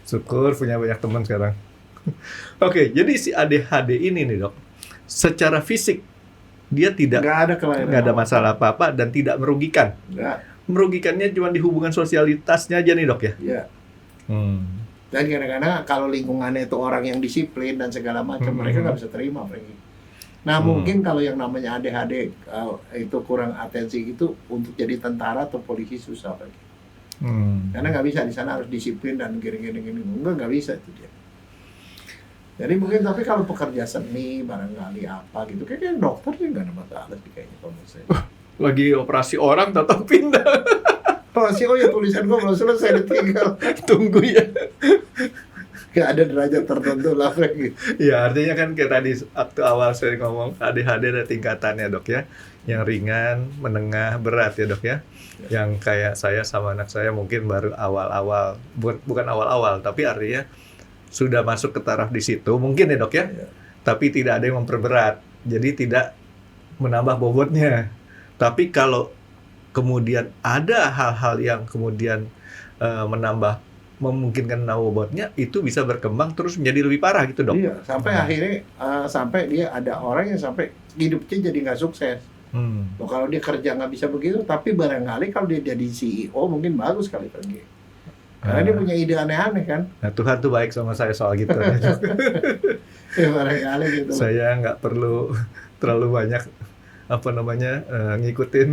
Syukur punya banyak teman sekarang. Oke, jadi si ADHD ini nih dok, secara fisik dia nggak ada masalah apa-apa dan tidak merugikan. Nggak. Merugikannya cuma di hubungan sosialitasnya aja nih dok ya. Iya. Dan kadang-kadang kalau lingkungannya itu orang yang disiplin dan segala macam, mereka nggak bisa terima, Frankie. Nah mungkin kalau yang namanya ADHD itu kurang atensi gitu untuk jadi tentara atau polisi susah, Frankie. Karena nggak bisa di sana harus disiplin dan gini-gini. Nggak bisa itu dia. Jadi mungkin tapi kalau pekerja seni barangkali apa gitu, kayaknya dokter sih nggak ada masalah sih kayaknya kalau menurut saya. Lagi operasi orang tetap pindah. Oh sih, oh ya tulisan gua belum selesai ditinggal. Tunggu ya. Nggak ada derajat tertentu lah gitu. Ya artinya kan kayak tadi waktu awal saya ngomong ADHD ada tingkatannya dok ya. Yang ringan, menengah, berat ya dok ya. Yang kayak saya sama anak saya mungkin baru awal-awal, bukan awal-awal, tapi artinya sudah masuk ke taraf di situ, mungkin ya dok ya. Tapi tidak ada yang memperberat, jadi tidak menambah bobotnya. Tapi kalau kemudian ada hal-hal yang kemudian memungkinkan menambah bobotnya, itu bisa berkembang terus menjadi lebih parah gitu dok. Iya, sampai akhirnya sampai dia ada orang yang sampai hidupnya jadi nggak sukses. Loh, kalau dia kerja nggak bisa begitu, tapi barangkali kalau dia jadi CEO mungkin bagus kali pergi. Karena dia punya ide aneh-aneh kan. Nah Tuhan tuh baik sama saya soal gitu. Ya barangkali gitu. Saya nggak perlu terlalu banyak ngikutin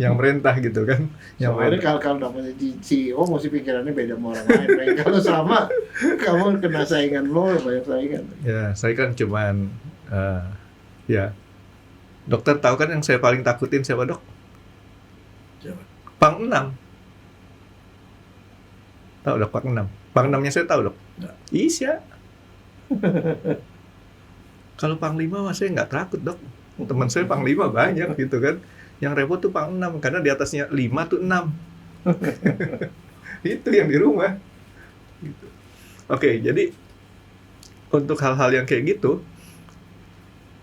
yang merintah gitu kan. Soalnya kalau namanya CEO mesti pikirannya beda sama orang lain. Kalau sama, kamu kena saingan lo, banyak saingan. Ya, saya kan cuman ya. Dokter tahu kan yang saya paling takutin siapa dok? Siapa? Pang 6. Tahu dok Pang 6? Pang 6-nya saya tahu dok? Nggak. Isya. Kalau Pang 5 mah saya nggak takut dok. Teman saya Pang 5 banyak gitu kan. Yang repot tuh Pang 6 karena di atasnya 5 tuh 6. Itu yang di rumah. Gitu. Oke, jadi untuk hal-hal yang kayak gitu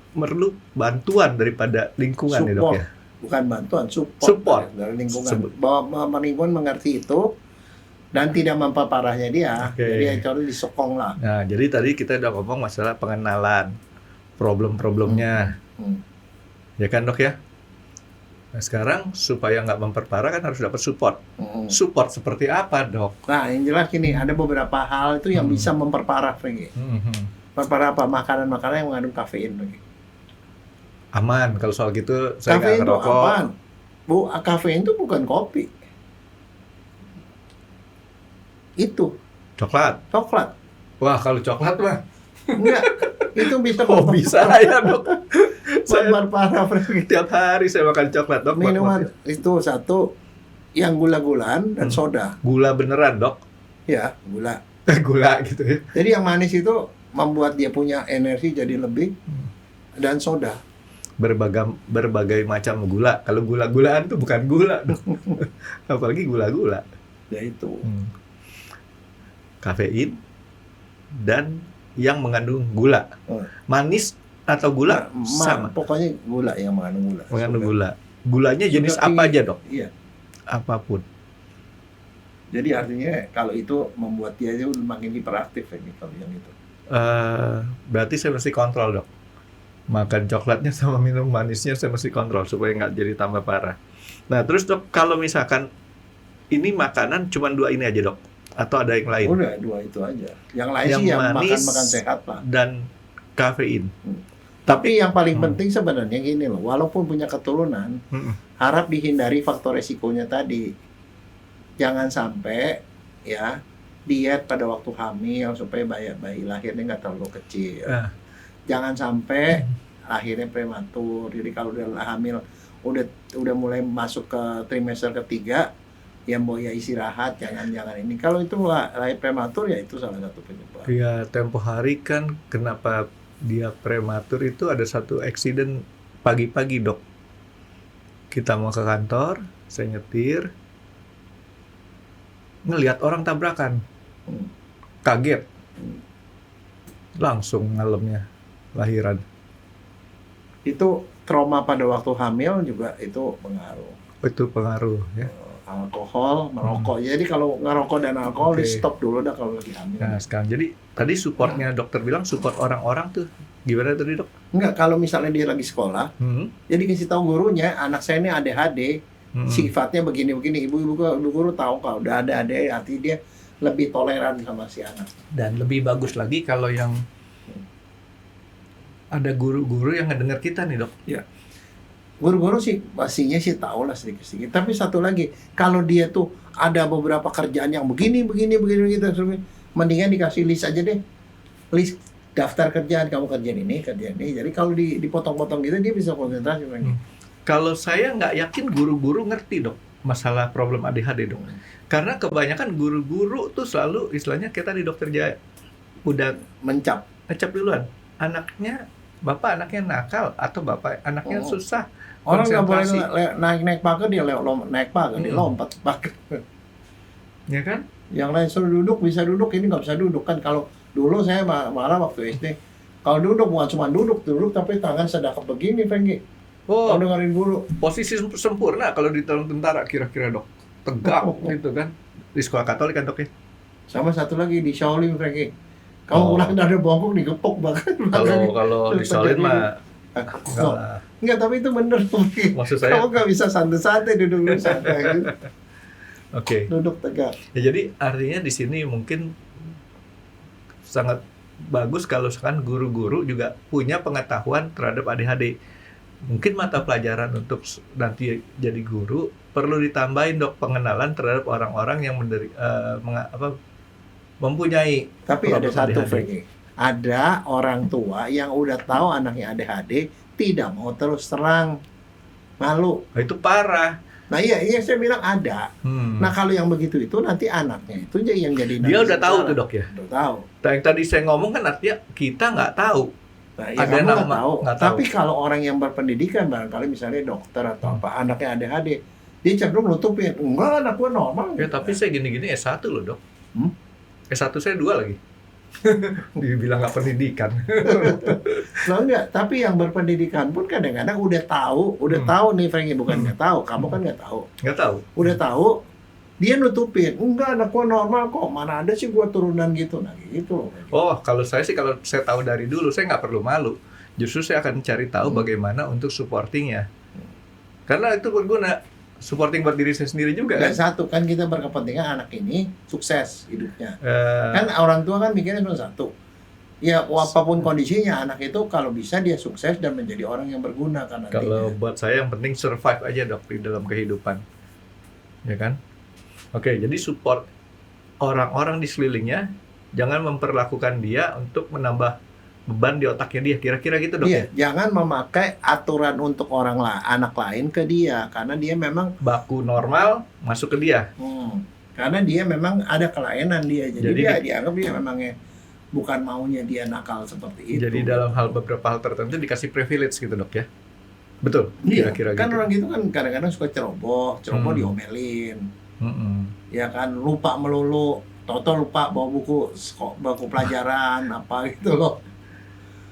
perlu bantuan daripada lingkungan ya dok ya. Bukan bantuan, Support. dari lingkungan. Bahwa lingkungan mengerti itu dan tidak memperparahnya dia. Oke. Jadi coba disokong lah. Nah, jadi tadi kita udah ngomong masalah pengenalan problem-problemnya. Ya kan dok ya? Nah sekarang supaya nggak memperparah kan harus dapat support. Support seperti apa dok? Nah yang jelas gini, ada beberapa hal itu yang bisa memperparah Franky. Memperparah apa? Makanan-makanan yang mengandung kafein Franky. Aman kalau soal gitu saya Kafein nggak itu ngerokok. apaan? Kafein itu bukan kopi. Itu Coklat. coklat. Wah kalau coklat mah. Enggak, itu bisa Oh bisa ya dok. Saya memperparah Franky. tiap hari saya makan coklat dok. Minuman itu satu yang gula-gulaan dan soda. Gula beneran dok. Ya, gula. Gula gitu ya. Jadi yang manis itu membuat dia punya energi jadi lebih dan soda. Berbagai macam gula. Kalau gula-gulaan tuh bukan gula dok. Apalagi gula-gula. Ya itu. Kafein dan yang mengandung gula. Manis atau gula sama. Pokoknya gula yang mengandung gula. Mengandung Sugar. gula. Gulanya jenis Sugar apa tinggi. aja dok? Iya. Apapun. Jadi artinya kalau itu membuat dia itu makin hiperaktif kalau yang itu. Berarti saya mesti kontrol dok. Makan coklatnya sama minum manisnya saya mesti kontrol supaya nggak jadi tambah parah. Nah terus dok kalau misalkan ini makanan cuma 2 ini aja dok? Atau ada yang lain? Udah 2 itu aja. Yang lain Yang sih yang manis makan sehat lah. Dan kafein. Tapi yang paling penting sebenarnya gini loh, walaupun punya keturunan, harap dihindari faktor resikonya tadi. Jangan sampai ya diet pada waktu hamil supaya bayi lahirnya nggak terlalu kecil. Jangan sampai lahirnya prematur. Jadi kalau udah hamil udah mulai masuk ke trimester ketiga, ya mau ya istirahat, jangan ini. Kalau itu lahir prematur ya itu salah satu penyebab. Ya tempo hari kan kenapa dia prematur itu ada satu accident pagi-pagi dok. Kita mau ke kantor, saya nyetir, ngelihat orang tabrakan, kaget, langsung malamnya lahiran. Itu trauma pada waktu hamil juga itu pengaruh. Itu pengaruh ya. Alkohol, merokok. Jadi kalau ngerokok dan alkohol di stop dulu dah kalau lagi hamil. Nah sekarang jadi tadi supportnya dokter bilang support orang-orang tuh gimana tadi dok? Enggak, kalau misalnya dia lagi sekolah, jadi kasih tahu gurunya anak saya ini ADHD, sifatnya begini-begini. Ibu guru tahu kalau udah ada ADHD, artinya dia lebih toleran sama si anak. Dan lebih bagus lagi kalau yang ada guru-guru yang ngedengar kita nih dok. Ya. Guru-guru sih pastinya sih tahu lah sedikit-sedikit. Tapi satu lagi, kalau dia tuh ada beberapa kerjaan yang begini gitu, mendingan dikasih list aja deh. List daftar kerjaan, kamu kerjaan ini. Jadi kalau dipotong-potong gitu dia bisa konsentrasi lagi. Kalau saya nggak yakin guru-guru ngerti dok masalah problem ADHD dok. Karena kebanyakan guru-guru tuh selalu istilahnya kita di Dokter Jaya udah Mencap. duluan. Bapak anaknya nakal atau bapak anaknya susah. Orang nggak boleh konsentrasi. naik pagar dia naik pagar, dia lompat pagar. Ya kan? Yang lain suruh duduk bisa duduk, ini nggak bisa duduk kan. Kalau dulu saya malah waktu SD, kalau duduk bukan cuma duduk tapi tangan sedekap begini, Franky. Oh, Kalau dengerin guru. posisi sempurna kalau di dalam tentara kira-kira dok. Tegak gitu kan. Di sekolah Katolik kan dok ya. Sama satu lagi di Shaolin, Franky. Kamu ulang dada bongkok digepok bahkan. Kalau di Shaolin mah enggak lah. Enggak, tapi itu bener, Franky. Maksud saya- Kamu nggak bisa santai-santai duduk santai. Oke. Duduk tegak. Ya, jadi artinya di sini mungkin sangat bagus kalau sekarang guru-guru juga punya pengetahuan terhadap ADHD. Mungkin mata pelajaran untuk nanti jadi guru perlu ditambahin dok pengenalan terhadap orang-orang yang mempunyai Tapi ada problem satu, ADHD. Franky. Ada orang tua yang udah tahu anaknya ADHD tidak mau terus terang, malu. Nah, itu parah. Nah iya saya bilang ada. Hmm. Nah kalau yang begitu itu nanti anaknya itu yang jadi Dia udah tahu salah. tuh dok ya. Udah tahu. Nah, yang tadi saya ngomong kan artinya kita nggak tahu. Nah, ya Ada kamu nggak nama, tahu. nggak tahu. Tapi kalau orang yang berpendidikan barangkali misalnya dokter atau apa anaknya ADHD, dia cenderung nutupin. Enggak, anak gua normal. Ya tapi saya gini-gini S1 loh dok. Hmm? S1 saya 2 lagi. Dibilang nggak pendidikan. Nah, enggak, tapi yang berpendidikan pun kadang-kadang udah tahu nih Franky, bukan nggak tahu. Kamu kan nggak tahu. Nggak tahu. Udah tahu, dia nutupin. Enggak, anak gua normal kok. Mana ada sih gua turunan gitu. Nah, gitu. Oh, kalau saya sih kalau saya tahu dari dulu saya nggak perlu malu. Justru saya akan cari tahu bagaimana untuk supportingnya. Karena itu berguna. Supporting buat diri saya sendiri juga Dan kan. satu kan kita berkepentingan anak ini sukses hidupnya. Eh, Kan orang tua kan mikirnya cuma satu. Ya apapun kondisinya anak itu kalau bisa dia sukses dan menjadi orang yang berguna kan nantinya. kalau buat saya yang penting survive aja dok di dalam kehidupan. Ya kan? Oke, jadi support orang-orang di sekelilingnya, jangan memperlakukan dia untuk menambah beban di otaknya dia. Kira-kira gitu dok Iya, ya? jangan memakai aturan untuk anak lain ke dia karena dia memang Baku normal masuk ke dia. karena dia memang ada kelainan dia. Jadi Jadi dia dianggap dia memangnya bukan maunya dia nakal seperti itu. Jadi dalam beberapa hal tertentu dikasih privilege gitu dok ya? Betul? iya, Kira-kira kan gitu. orang gitu kan kadang-kadang suka ceroboh diomelin. Mm-mm. Ya kan lupa melulu, toto lupa bawa buku pelajaran apa gitu loh.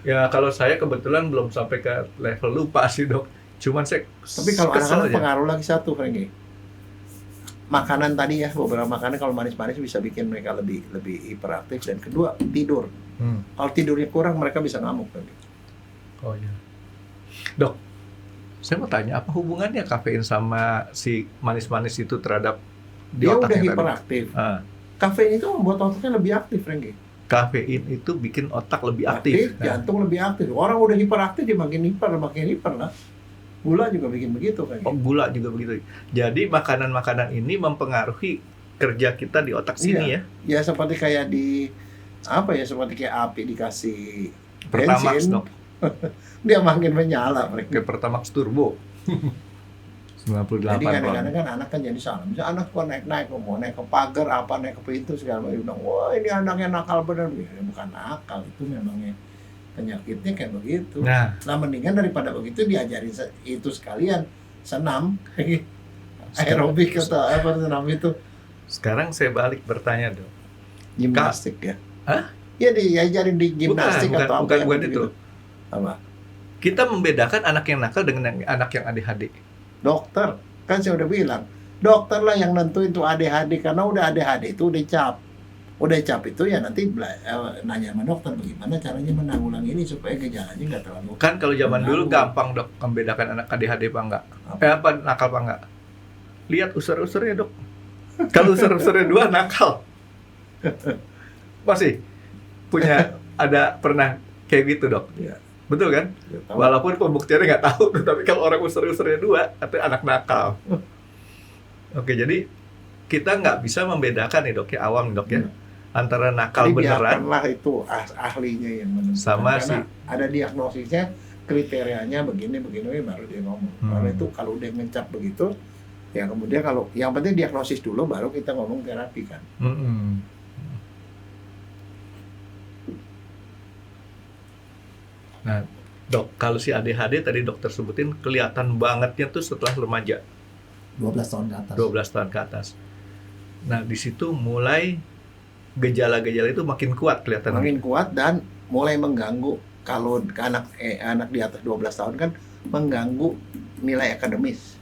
Ya kalau saya kebetulan belum sampai ke level lupa sih dok. Cuman saya Tapi kalau kesel anak-anak aja. pengaruh lagi satu, Franky. Makanan tadi ya, beberapa makanan kalau manis-manis bisa bikin mereka lebih hiperaktif, dan kedua tidur. Kalau tidurnya kurang mereka bisa ngamuk, Franky. Oh iya. Dok, saya mau tanya apa hubungannya kafein sama si manis-manis itu terhadap di Dia udah otaknya tadi? hiperaktif. Ah, Kafein itu membuat otaknya lebih aktif, Franky. kafein itu bikin otak lebih aktif. Nah, Jantung lebih aktif. Orang udah hiperaktif dia makin hiper lah. Gula juga bikin begitu, Franky. oh, gula juga begitu. Jadi makanan-makanan ini mempengaruhi kerja kita di otak sini ya. Ya seperti kayak seperti kayak api dikasih Pertamax bensin, dok. dia makin menyala, Franky. Kayak Pertamax turbo. 98 Jadi kadang-kadang ton. kan anak kan jadi salah. Misalnya anak kok naik-naik, mau naik ke pagar, naik ke pintu segala macam. Bilang, wah ini anaknya nakal bener. Ya, bukan nakal, itu memangnya penyakitnya kayak begitu. Nah, Nah mendingan daripada begitu diajarin itu sekalian senam, aerobik atau apa senam itu, sekarang saya balik bertanya dok. gimnastik ya. Hah? Ya diajarin di gimnastik Bukan, atau bukan, apa bukan yang itu. gitu. Apa? Kita membedakan anak yang nakal dengan anak yang ADHD. Dokter, kan saya udah bilang, dokter lah yang nentuin tuh ADHD, karena udah ADHD itu udah cap itu ya nanti nanya sama dokter bagaimana caranya menanggulangi ini supaya gejalanya nggak terlalu. Kan kalau zaman dulu mengganggu. gampang dok membedakan anak ADHD apa enggak. Apa nakal apa enggak. Lihat usur-usurnya dok. Kalau usur-usurnya 2 nakal. Masih punya pernah kayak gitu dok. Ya. Betul kan? Ya, tahu. Walaupun pembuktiannya nggak tahu, tapi kalau orang user-usernya 2, atau anak nakal. Oke, jadi kita nggak bisa membedakan nih dok ya, awam nih dok ya, antara nakal Jadi beneran biarkanlah itu ahlinya yang menentukan. sama Karena ada diagnosisnya, kriterianya begini baru dia ngomong. Kalau itu kalau udah ngecap begitu, ya kemudian kalau yang penting diagnosis dulu baru kita ngomong terapi kan. Nah, dok, kalau si ADHD tadi dokter sebutin kelihatan bangetnya tuh setelah remaja, 12 tahun ke atas. 12 tahun ke atas. Nah, di situ mulai gejala-gejala itu makin kuat kelihatan. Makin kuat dan mulai mengganggu. Kalau anak di atas 12 tahun kan mengganggu nilai akademis.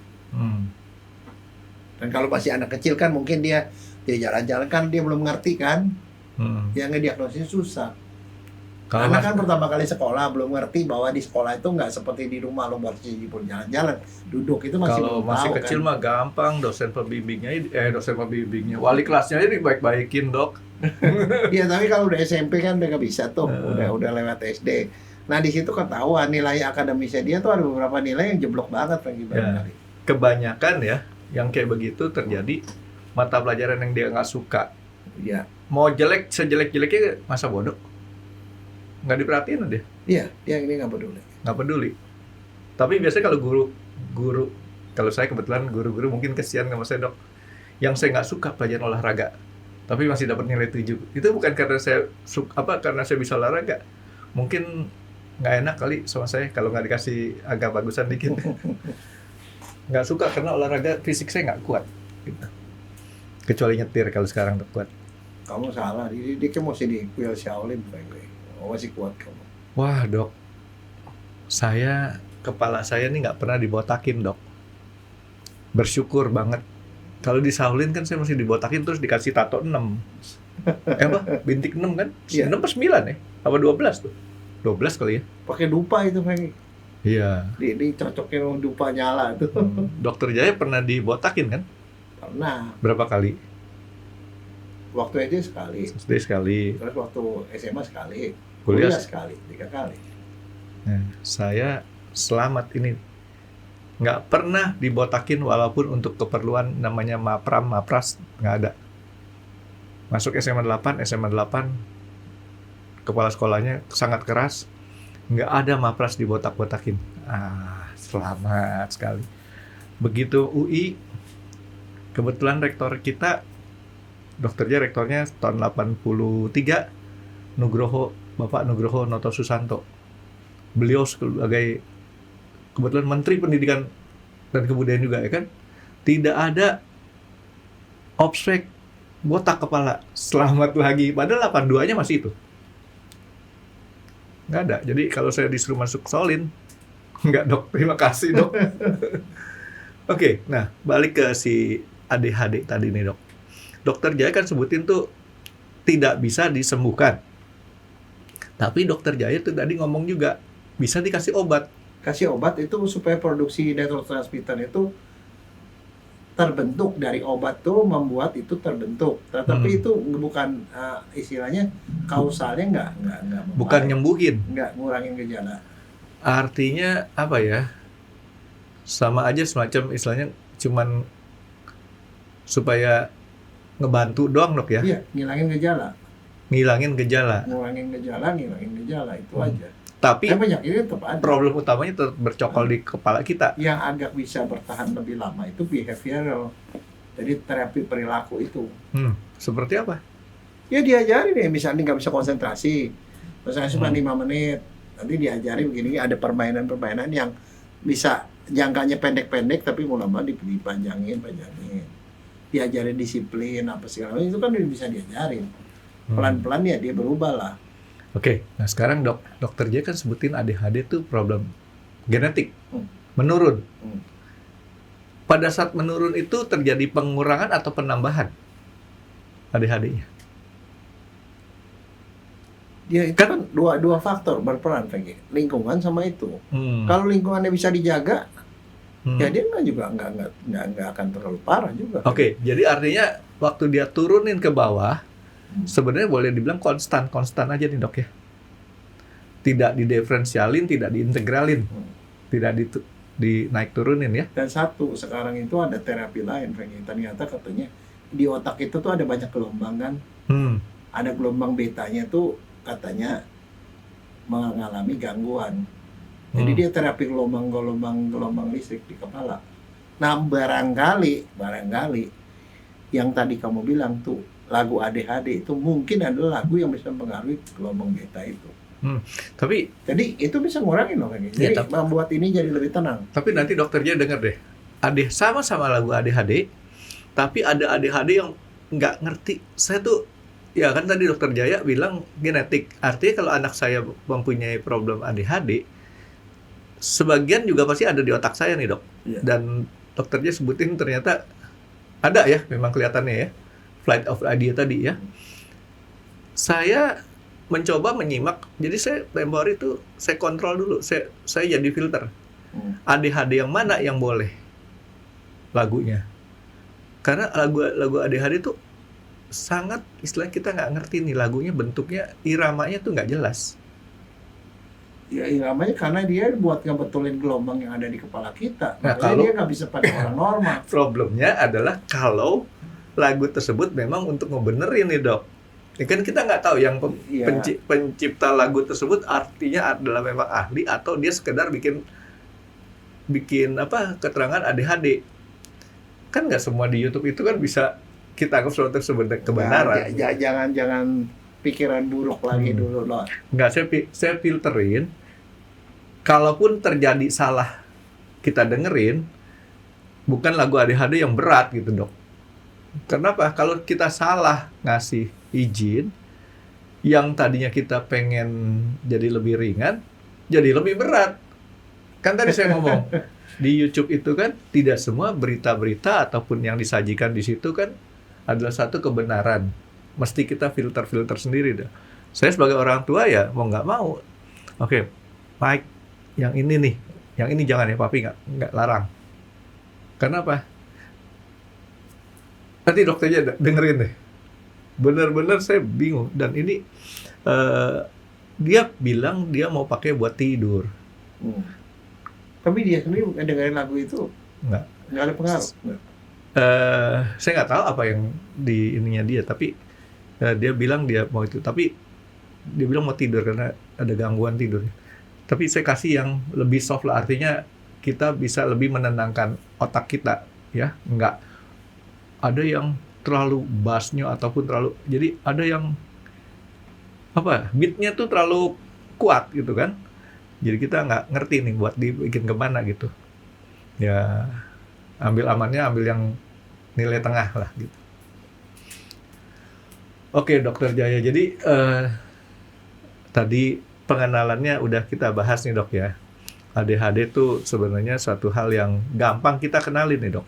Dan kalau masih anak kecil kan mungkin dia jalan-jalan kan dia belum ngerti kan. Yang ngediagnosis susah. Kalau Anak kan pertama kali sekolah belum ngerti bahwa di sekolah itu nggak seperti di rumah lo harus jalan-jalan, duduk itu masih kalau belum masih tahu, kecil kan. mah gampang, dosen pembimbingnya, wali kelasnya ini baik-baikin dok. Iya, tapi kalau udah SMP kan udah nggak bisa tuh, udah lewat SD. Nah di situ ketahuan nilai akademisnya dia tuh ada beberapa nilai yang jeblok banget lagi barangkali. Kebanyakan ya, yang kayak begitu terjadi mata pelajaran yang dia nggak suka. Iya, Mau jelek sejelek-jeleknya masa bodoh, nggak diperhatiin dia. iya, dia ini nggak peduli. Nggak peduli. Tapi biasanya kalau guru, kalau saya kebetulan guru-guru mungkin kesian sama saya dok, yang saya nggak suka pelajaran olahraga, tapi masih dapat nilai 7. Itu bukan karena saya karena saya bisa olahraga. Mungkin nggak enak kali sama saya kalau nggak dikasih agak bagusan dikit. Nggak suka karena olahraga fisik saya nggak kuat. Gitu. Kecuali nyetir kalau sekarang udah kuat. Kamu salah, dia kan masih di kuil Shaolin, masih kuat kamu. Wah dok, kepala saya nih nggak pernah dibotakin dok. Bersyukur banget. Kalau di Shaolin kan saya masih dibotakin terus dikasih tato 6. Bintik 6 kan? Iya. 6 apa 9 ya? Apa 12 tuh? 12 kali ya? Pakai dupa itu Franky. Iya. Dicocokin dupa nyala tuh. Dokter Jaya pernah dibotakin kan? Pernah. Berapa kali? Waktu SD sekali, SD sekali. terus waktu SMA sekali, Kuliah sekali, 3 kali. Nah, saya selamat ini. Nggak pernah dibotakin walaupun untuk keperluan namanya mapras, nggak ada. Masuk SMA 8, kepala sekolahnya sangat keras. Nggak ada mapras dibotak-botakin. Selamat sekali. Begitu UI, kebetulan rektor kita, dokternya rektornya tahun 83, Bapak Nugroho Noto Susanto. Beliau sebagai kebetulan Menteri Pendidikan dan Kebudayaan juga ya kan, tidak ada ospek botak kepala, selamat lagi. Padahal 82-nya masih itu. Nggak ada. Jadi kalau saya disuruh masuk Shaolin, nggak dok, terima kasih dok. Oke, nah balik ke si ADHD tadi nih dok. Dokter Jaya kan sebutin tuh tidak bisa disembuhkan. Tapi dokter Jaya tuh tadi ngomong juga bisa dikasih obat. Kasih obat itu supaya produksi neurotransmitter itu terbentuk dari obat tuh membuat itu terbentuk. Tapi itu bukan istilahnya kausalnya nggak Bukan nyembuhin. nggak ngurangin gejala. Artinya apa ya? Sama aja semacam istilahnya cuman supaya ngebantu doang dok ya? Iya, ngilangin gejala. Ngilangin gejala. Ngilangin gejala itu aja. Tapi banyak ini tetap ada. problem utamanya tetap bercokol di kepala kita. Yang agak bisa bertahan lebih lama itu behavioral. Jadi terapi perilaku itu. Seperti apa? Ya diajari deh, misalnya nggak bisa konsentrasi. Misalnya cuma 5 menit. Nanti diajari begini, ada permainan-permainan yang bisa jangkanya pendek-pendek tapi lama dipanjangin. Diajarin disiplin apa segala macam itu kan bisa diajarin. Pelan-pelan ya dia berubah lah. Oke, nah sekarang dokter J kan sebutin ADHD itu problem genetik, menurun. Pada saat menurun itu terjadi pengurangan atau penambahan ADHD-nya? Dia itu kan dua faktor berperan, Franky. Lingkungan sama itu. Kalau lingkungannya bisa dijaga, ya dia nggak akan terlalu parah juga. Oke, jadi artinya waktu dia turunin ke bawah, sebenarnya boleh dibilang konstan aja nih dok ya. tidak didiferensialin, tidak diintegralin, tidak dinaik turunin ya. Dan satu, sekarang itu ada terapi lain, Frankie. Ternyata katanya di otak itu tuh ada banyak gelombang kan. Ada gelombang betanya tuh katanya mengalami gangguan. Jadi dia terapi gelombang listrik di kepala. Nah, barangkali yang tadi kamu bilang tuh lagu ADHD itu mungkin adalah lagu yang bisa mempengaruhi gelombang beta itu. Tapi jadi itu bisa ngurangin loh kayak gitu. Jadi membuat ini jadi lebih tenang. Tapi nanti dokternya denger deh. Sama-sama lagu ADHD, tapi ada ADHD yang nggak ngerti. Saya tuh ya kan tadi dokter Jaya bilang genetik. Artinya kalau anak saya mempunyai problem ADHD, sebagian juga pasti ada di otak saya nih, Dok. Iya. Dan dokternya sebutin ternyata ada ya, memang kelihatannya ya. Flight of idea tadi ya. Saya mencoba menyimak, jadi saya tempo hari itu saya kontrol dulu, saya jadi filter. ADHD yang mana yang boleh lagunya. Karena lagu ADHD itu sangat, istilah kita nggak ngerti nih lagunya, bentuknya, iramanya tuh nggak jelas. Ya iramanya karena dia buat ngebetulin gelombang yang ada di kepala kita. Nah, kalau dia nggak bisa pada orang normal. Problemnya adalah kalau lagu tersebut memang untuk ngebenerin nih, Dok. Ya kan kita nggak tahu yang pencipta lagu tersebut artinya adalah memang ahli atau dia sekedar bikin keterangan ADHD. Kan nggak semua di YouTube itu kan bisa kita anggap suatu kebenaran. Jangan pikiran buruk lagi dulu loh. Nggak, saya filterin. Kalaupun terjadi salah kita dengerin, bukan lagu ADHD yang berat gitu, Dok. Kenapa? Kalau kita salah ngasih izin, yang tadinya kita pengen jadi lebih ringan, jadi lebih berat. Kan tadi saya ngomong, di YouTube itu kan tidak semua berita-berita ataupun yang disajikan di situ kan adalah satu kebenaran. Mesti kita filter sendiri dah. Saya sebagai orang tua ya mau nggak mau. Oke, Mike, yang ini nih, yang ini jangan ya, papi nggak larang. Kenapa? Nanti dokternya dengerin deh. Bener-bener saya bingung. Dan ini dia bilang dia mau pakai buat tidur. Tapi dia sendiri dengerin lagu itu nggak ada pengaruh. Saya nggak tahu apa yang di ininya dia, tapi dia bilang dia mau itu. Tapi dia bilang mau tidur karena ada gangguan tidur. Tapi saya kasih yang lebih soft lah, artinya kita bisa lebih menenangkan otak kita, ya. Nggak ada yang terlalu bassnya ataupun terlalu, jadi ada yang beatnya tuh terlalu kuat gitu kan, jadi kita nggak ngerti nih buat dibikin kemana gitu ya. Ambil amannya, ambil yang nilai tengah lah gitu. Oke, Dokter Jaya, jadi tadi pengenalannya udah kita bahas nih, Dok ya. ADHD itu sebenarnya suatu hal yang gampang kita kenalin nih, Dok.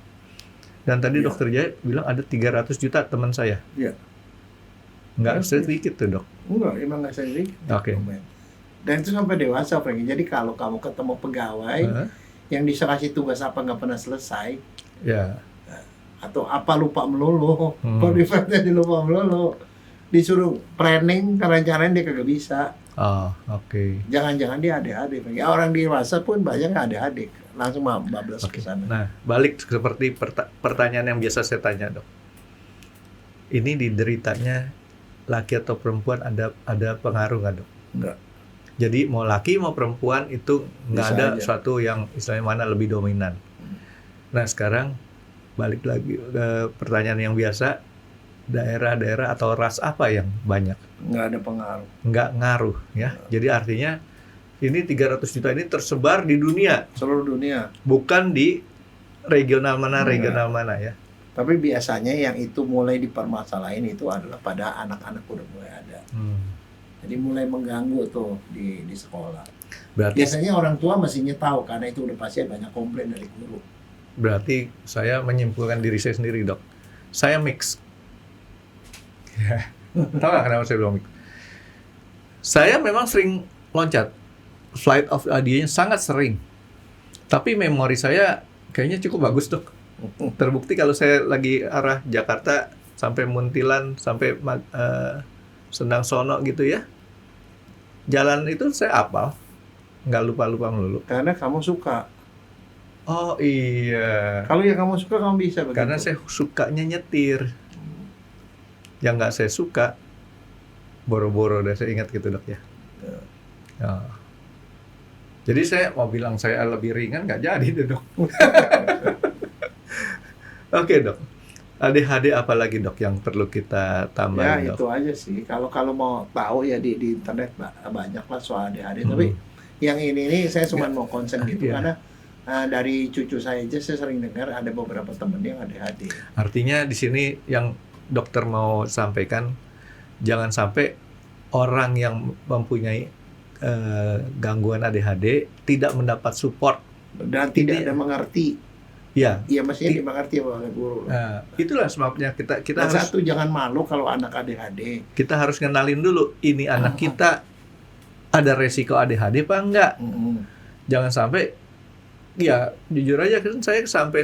Dan tadi Dokter Jaya bilang ada 300 juta teman saya. Iya. Nggak sedikit tuh, Dok. Enggak, emang nggak sedikit. Oke. Dan itu sampai dewasa, Frankie. Jadi kalau kamu ketemu pegawai yang dikasih tugas apa nggak pernah selesai, ya, atau apa lupa melulu, kodifatnya lupa melulu, disuruh planning, perencanaan dia kagak bisa. Oh, oke. Jangan-jangan dia ADHD, Frankie. Orang dewasa pun banyak nggak ADHD. Langsung bablas ke sana. Nah, balik seperti pertanyaan yang biasa saya tanya, Dok. Ini dideritanya laki atau perempuan ada pengaruh nggak, Dok? Enggak. Jadi mau laki mau perempuan itu nggak ada suatu yang istilahnya mana lebih dominan. Nah, sekarang balik lagi ke pertanyaan yang biasa, daerah-daerah atau ras apa yang banyak? Nggak ada pengaruh. Nggak ngaruh ya. Jadi artinya ini 300 juta ini tersebar di dunia. Seluruh dunia. Bukan di regional mana ya. Tapi biasanya yang itu mulai dipermasalahin itu adalah pada anak-anak udah mulai ada. Jadi mulai mengganggu tuh di sekolah. Berarti biasanya orang tua mestinya tahu karena itu udah pasti banyak komplain dari guru. Berarti saya menyimpulkan diri saya sendiri, Dok. Saya mix. Tahu nggak kenapa saya bilang mix? Saya memang sering loncat. Flight of idea-nya sangat sering. Tapi memori saya kayaknya cukup bagus, Dok. Terbukti kalau saya lagi arah Jakarta sampai Muntilan, sampai Sendang Sono gitu ya. jalan itu saya hafal, nggak lupa-lupa melulu. Karena kamu suka. Oh iya, Kalau yang kamu suka kamu bisa begitu. karena saya sukanya nyetir. Yang nggak saya suka, boro-boro deh, saya ingat gitu dok ya. Ya. Jadi saya mau bilang saya lebih ringan nggak jadi deh dok. Oke dok, ADHD apa lagi dok yang perlu kita Ya tambahin dok? itu aja sih. Kalau mau tahu ya di internet banyak lah soal ADHD. Hmm. Tapi yang ini saya cuma mau concern gitu Iya. karena dari cucu saya aja saya sering dengar ada beberapa temen yang ADHD. Artinya di sini yang dokter mau sampaikan, jangan sampai orang yang mempunyai gangguan ADHD tidak mendapat support. Dan tidak Ini- ada mengerti. Ya, Ya mestinya dimengerti oleh guru. nah, itulah sebabnya kita Dan harus satu, jangan malu kalau anak ADHD. ngenalin dulu ini anak kita ada resiko ADHD apa enggak. Jangan sampai, ya jujur aja kan saya sampai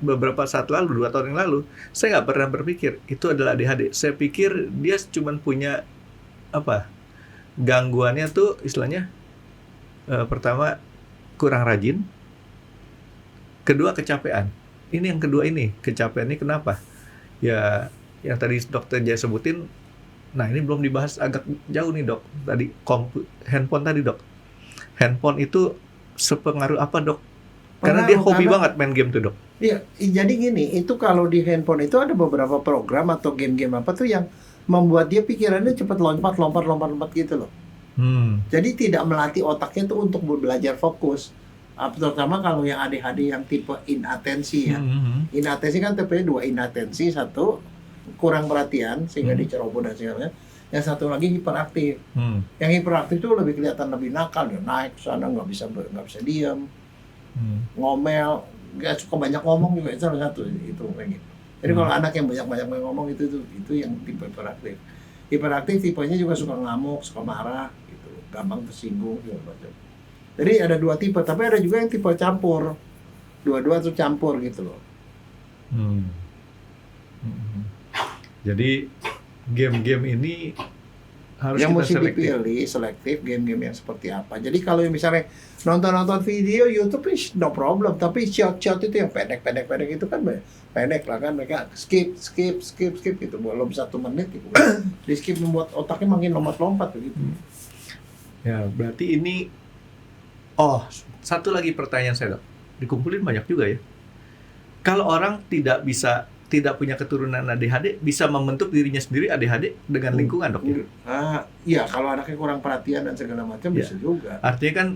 beberapa saat lalu, 2 tahun yang lalu, saya nggak pernah berpikir itu adalah ADHD. Saya pikir dia cuma punya gangguannya tuh istilahnya pertama kurang rajin, kedua kecapean. Ini yang kedua ini, kecapean ini kenapa? Ya yang tadi dokter Jaya sebutin, nah ini belum dibahas agak jauh nih dok. Tadi handphone tadi dok. Handphone itu sepengaruh apa dok? Karena dia hobi banget main game tuh dok. Iya, jadi gini, itu kalau di handphone itu ada beberapa program atau game-game apa tuh yang membuat dia pikirannya cepat lompat gitu loh. Jadi tidak melatih otaknya tuh untuk belajar fokus. Terutama kalau yang ADHD yang tipe inatensi ya. Inatensi kan tipenya 2, inatensi 1 kurang perhatian sehingga diceroboh dan segala. Yang satu lagi hiperaktif. Yang hiperaktif itu lebih kelihatan lebih nakal, dia naik ke sana nggak bisa diam, ngomel, nggak suka banyak ngomong juga itu salah satu itu kayak gitu. Jadi kalau anak yang banyak ngomong itu yang tipe hiperaktif. Hiperaktif tipenya juga suka ngamuk, suka marah gitu, gampang tersinggung segala macam. Jadi ada 2 tipe, tapi ada juga yang tipe campur. Dua-dua tuh campur gitu loh. Jadi game-game ini harus Yang kita mesti selektif. dipilih selektif game-game yang seperti apa. Jadi kalau yang misalnya nonton video YouTube is no problem, tapi shot itu yang pendek itu kan pendek lah kan, mereka skip gitu, belum 1 menit gitu. Di skip membuat otaknya makin lompat gitu. Ya berarti ini. Oh, satu lagi pertanyaan saya dok. Dikumpulin banyak juga ya. Kalau orang tidak punya keturunan ADHD, bisa membentuk dirinya sendiri ADHD dengan lingkungan dok ya? Iya, kalau anaknya kurang perhatian dan segala macam bisa juga. Artinya kan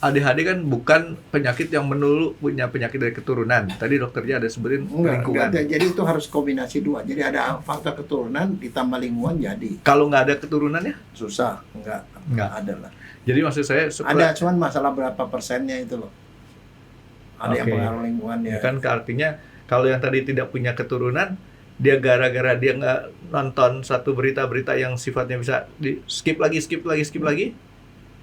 ADHD kan bukan penyakit yang melulu punya penyakit dari keturunan. Tadi dokternya ada sebutin lingkungan. Enggak, jadi itu harus kombinasi 2. Jadi ada faktor keturunan ditambah lingkungan jadi. Kalau nggak ada keturunannya? Susah, enggak ada lah. Jadi maksud saya Ada, cuman masalah berapa persennya itu loh. Ada yang pengaruh lingkungannya. Kan artinya kalau yang tadi tidak punya keturunan, dia gara-gara dia nggak nonton satu berita-berita yang sifatnya bisa di skip lagi.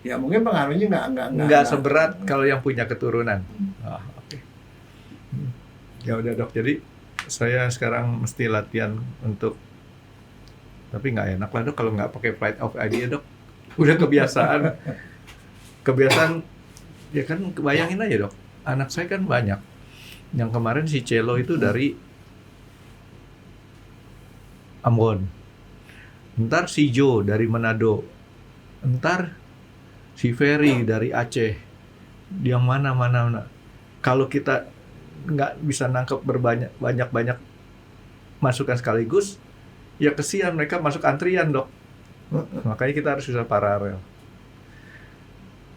Ya mungkin pengaruhnya nggak seberat kalau yang punya keturunan. Oke. Ya udah dok. Jadi saya sekarang mesti latihan untuk, tapi nggak enak lah dok kalau nggak pakai flight of ID ya dok. Udah kebiasaan ya kan, bayangin aja dok, anak saya kan banyak. Yang kemarin si Celo itu dari Ambon, ntar si Jo dari Manado, ntar si Ferry dari Aceh, yang mana. Kalau kita nggak bisa nangkep banyak masukan sekaligus, ya kesian mereka masuk antrian dok. Makanya kita harus bisa paralel.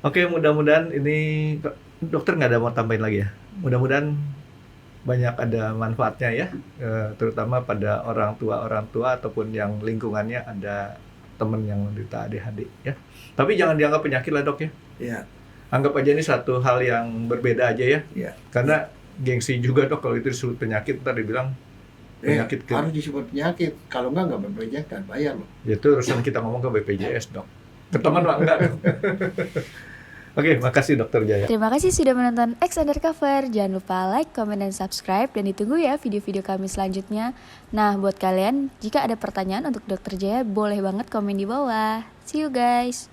Oke, mudah-mudahan ini dokter nggak ada mau tambahin lagi ya. Mudah-mudahan banyak ada manfaatnya ya, terutama pada orang tua ataupun yang lingkungannya ada teman yang menderita ADHD ya. Tapi jangan dianggap penyakit lah dok ya. Iya. Anggap aja ini satu hal yang berbeda aja ya. Iya. Karena gengsi juga dok kalau itu disebut penyakit, ntar dibilang penyakit harus disebut penyakit. Kalau enggak BPJS kan bayar loh. Itu urusan kita ngomong ke BPJS dok. Ke teman lah enggak dok. Oke, makasih dokter Jaya. Terima kasih sudah menonton X Undercover. Jangan lupa like, comment, dan subscribe. Dan ditunggu ya video-video kami selanjutnya. Nah, buat kalian, jika ada pertanyaan untuk Dokter Jaya, boleh banget komen di bawah. See you guys!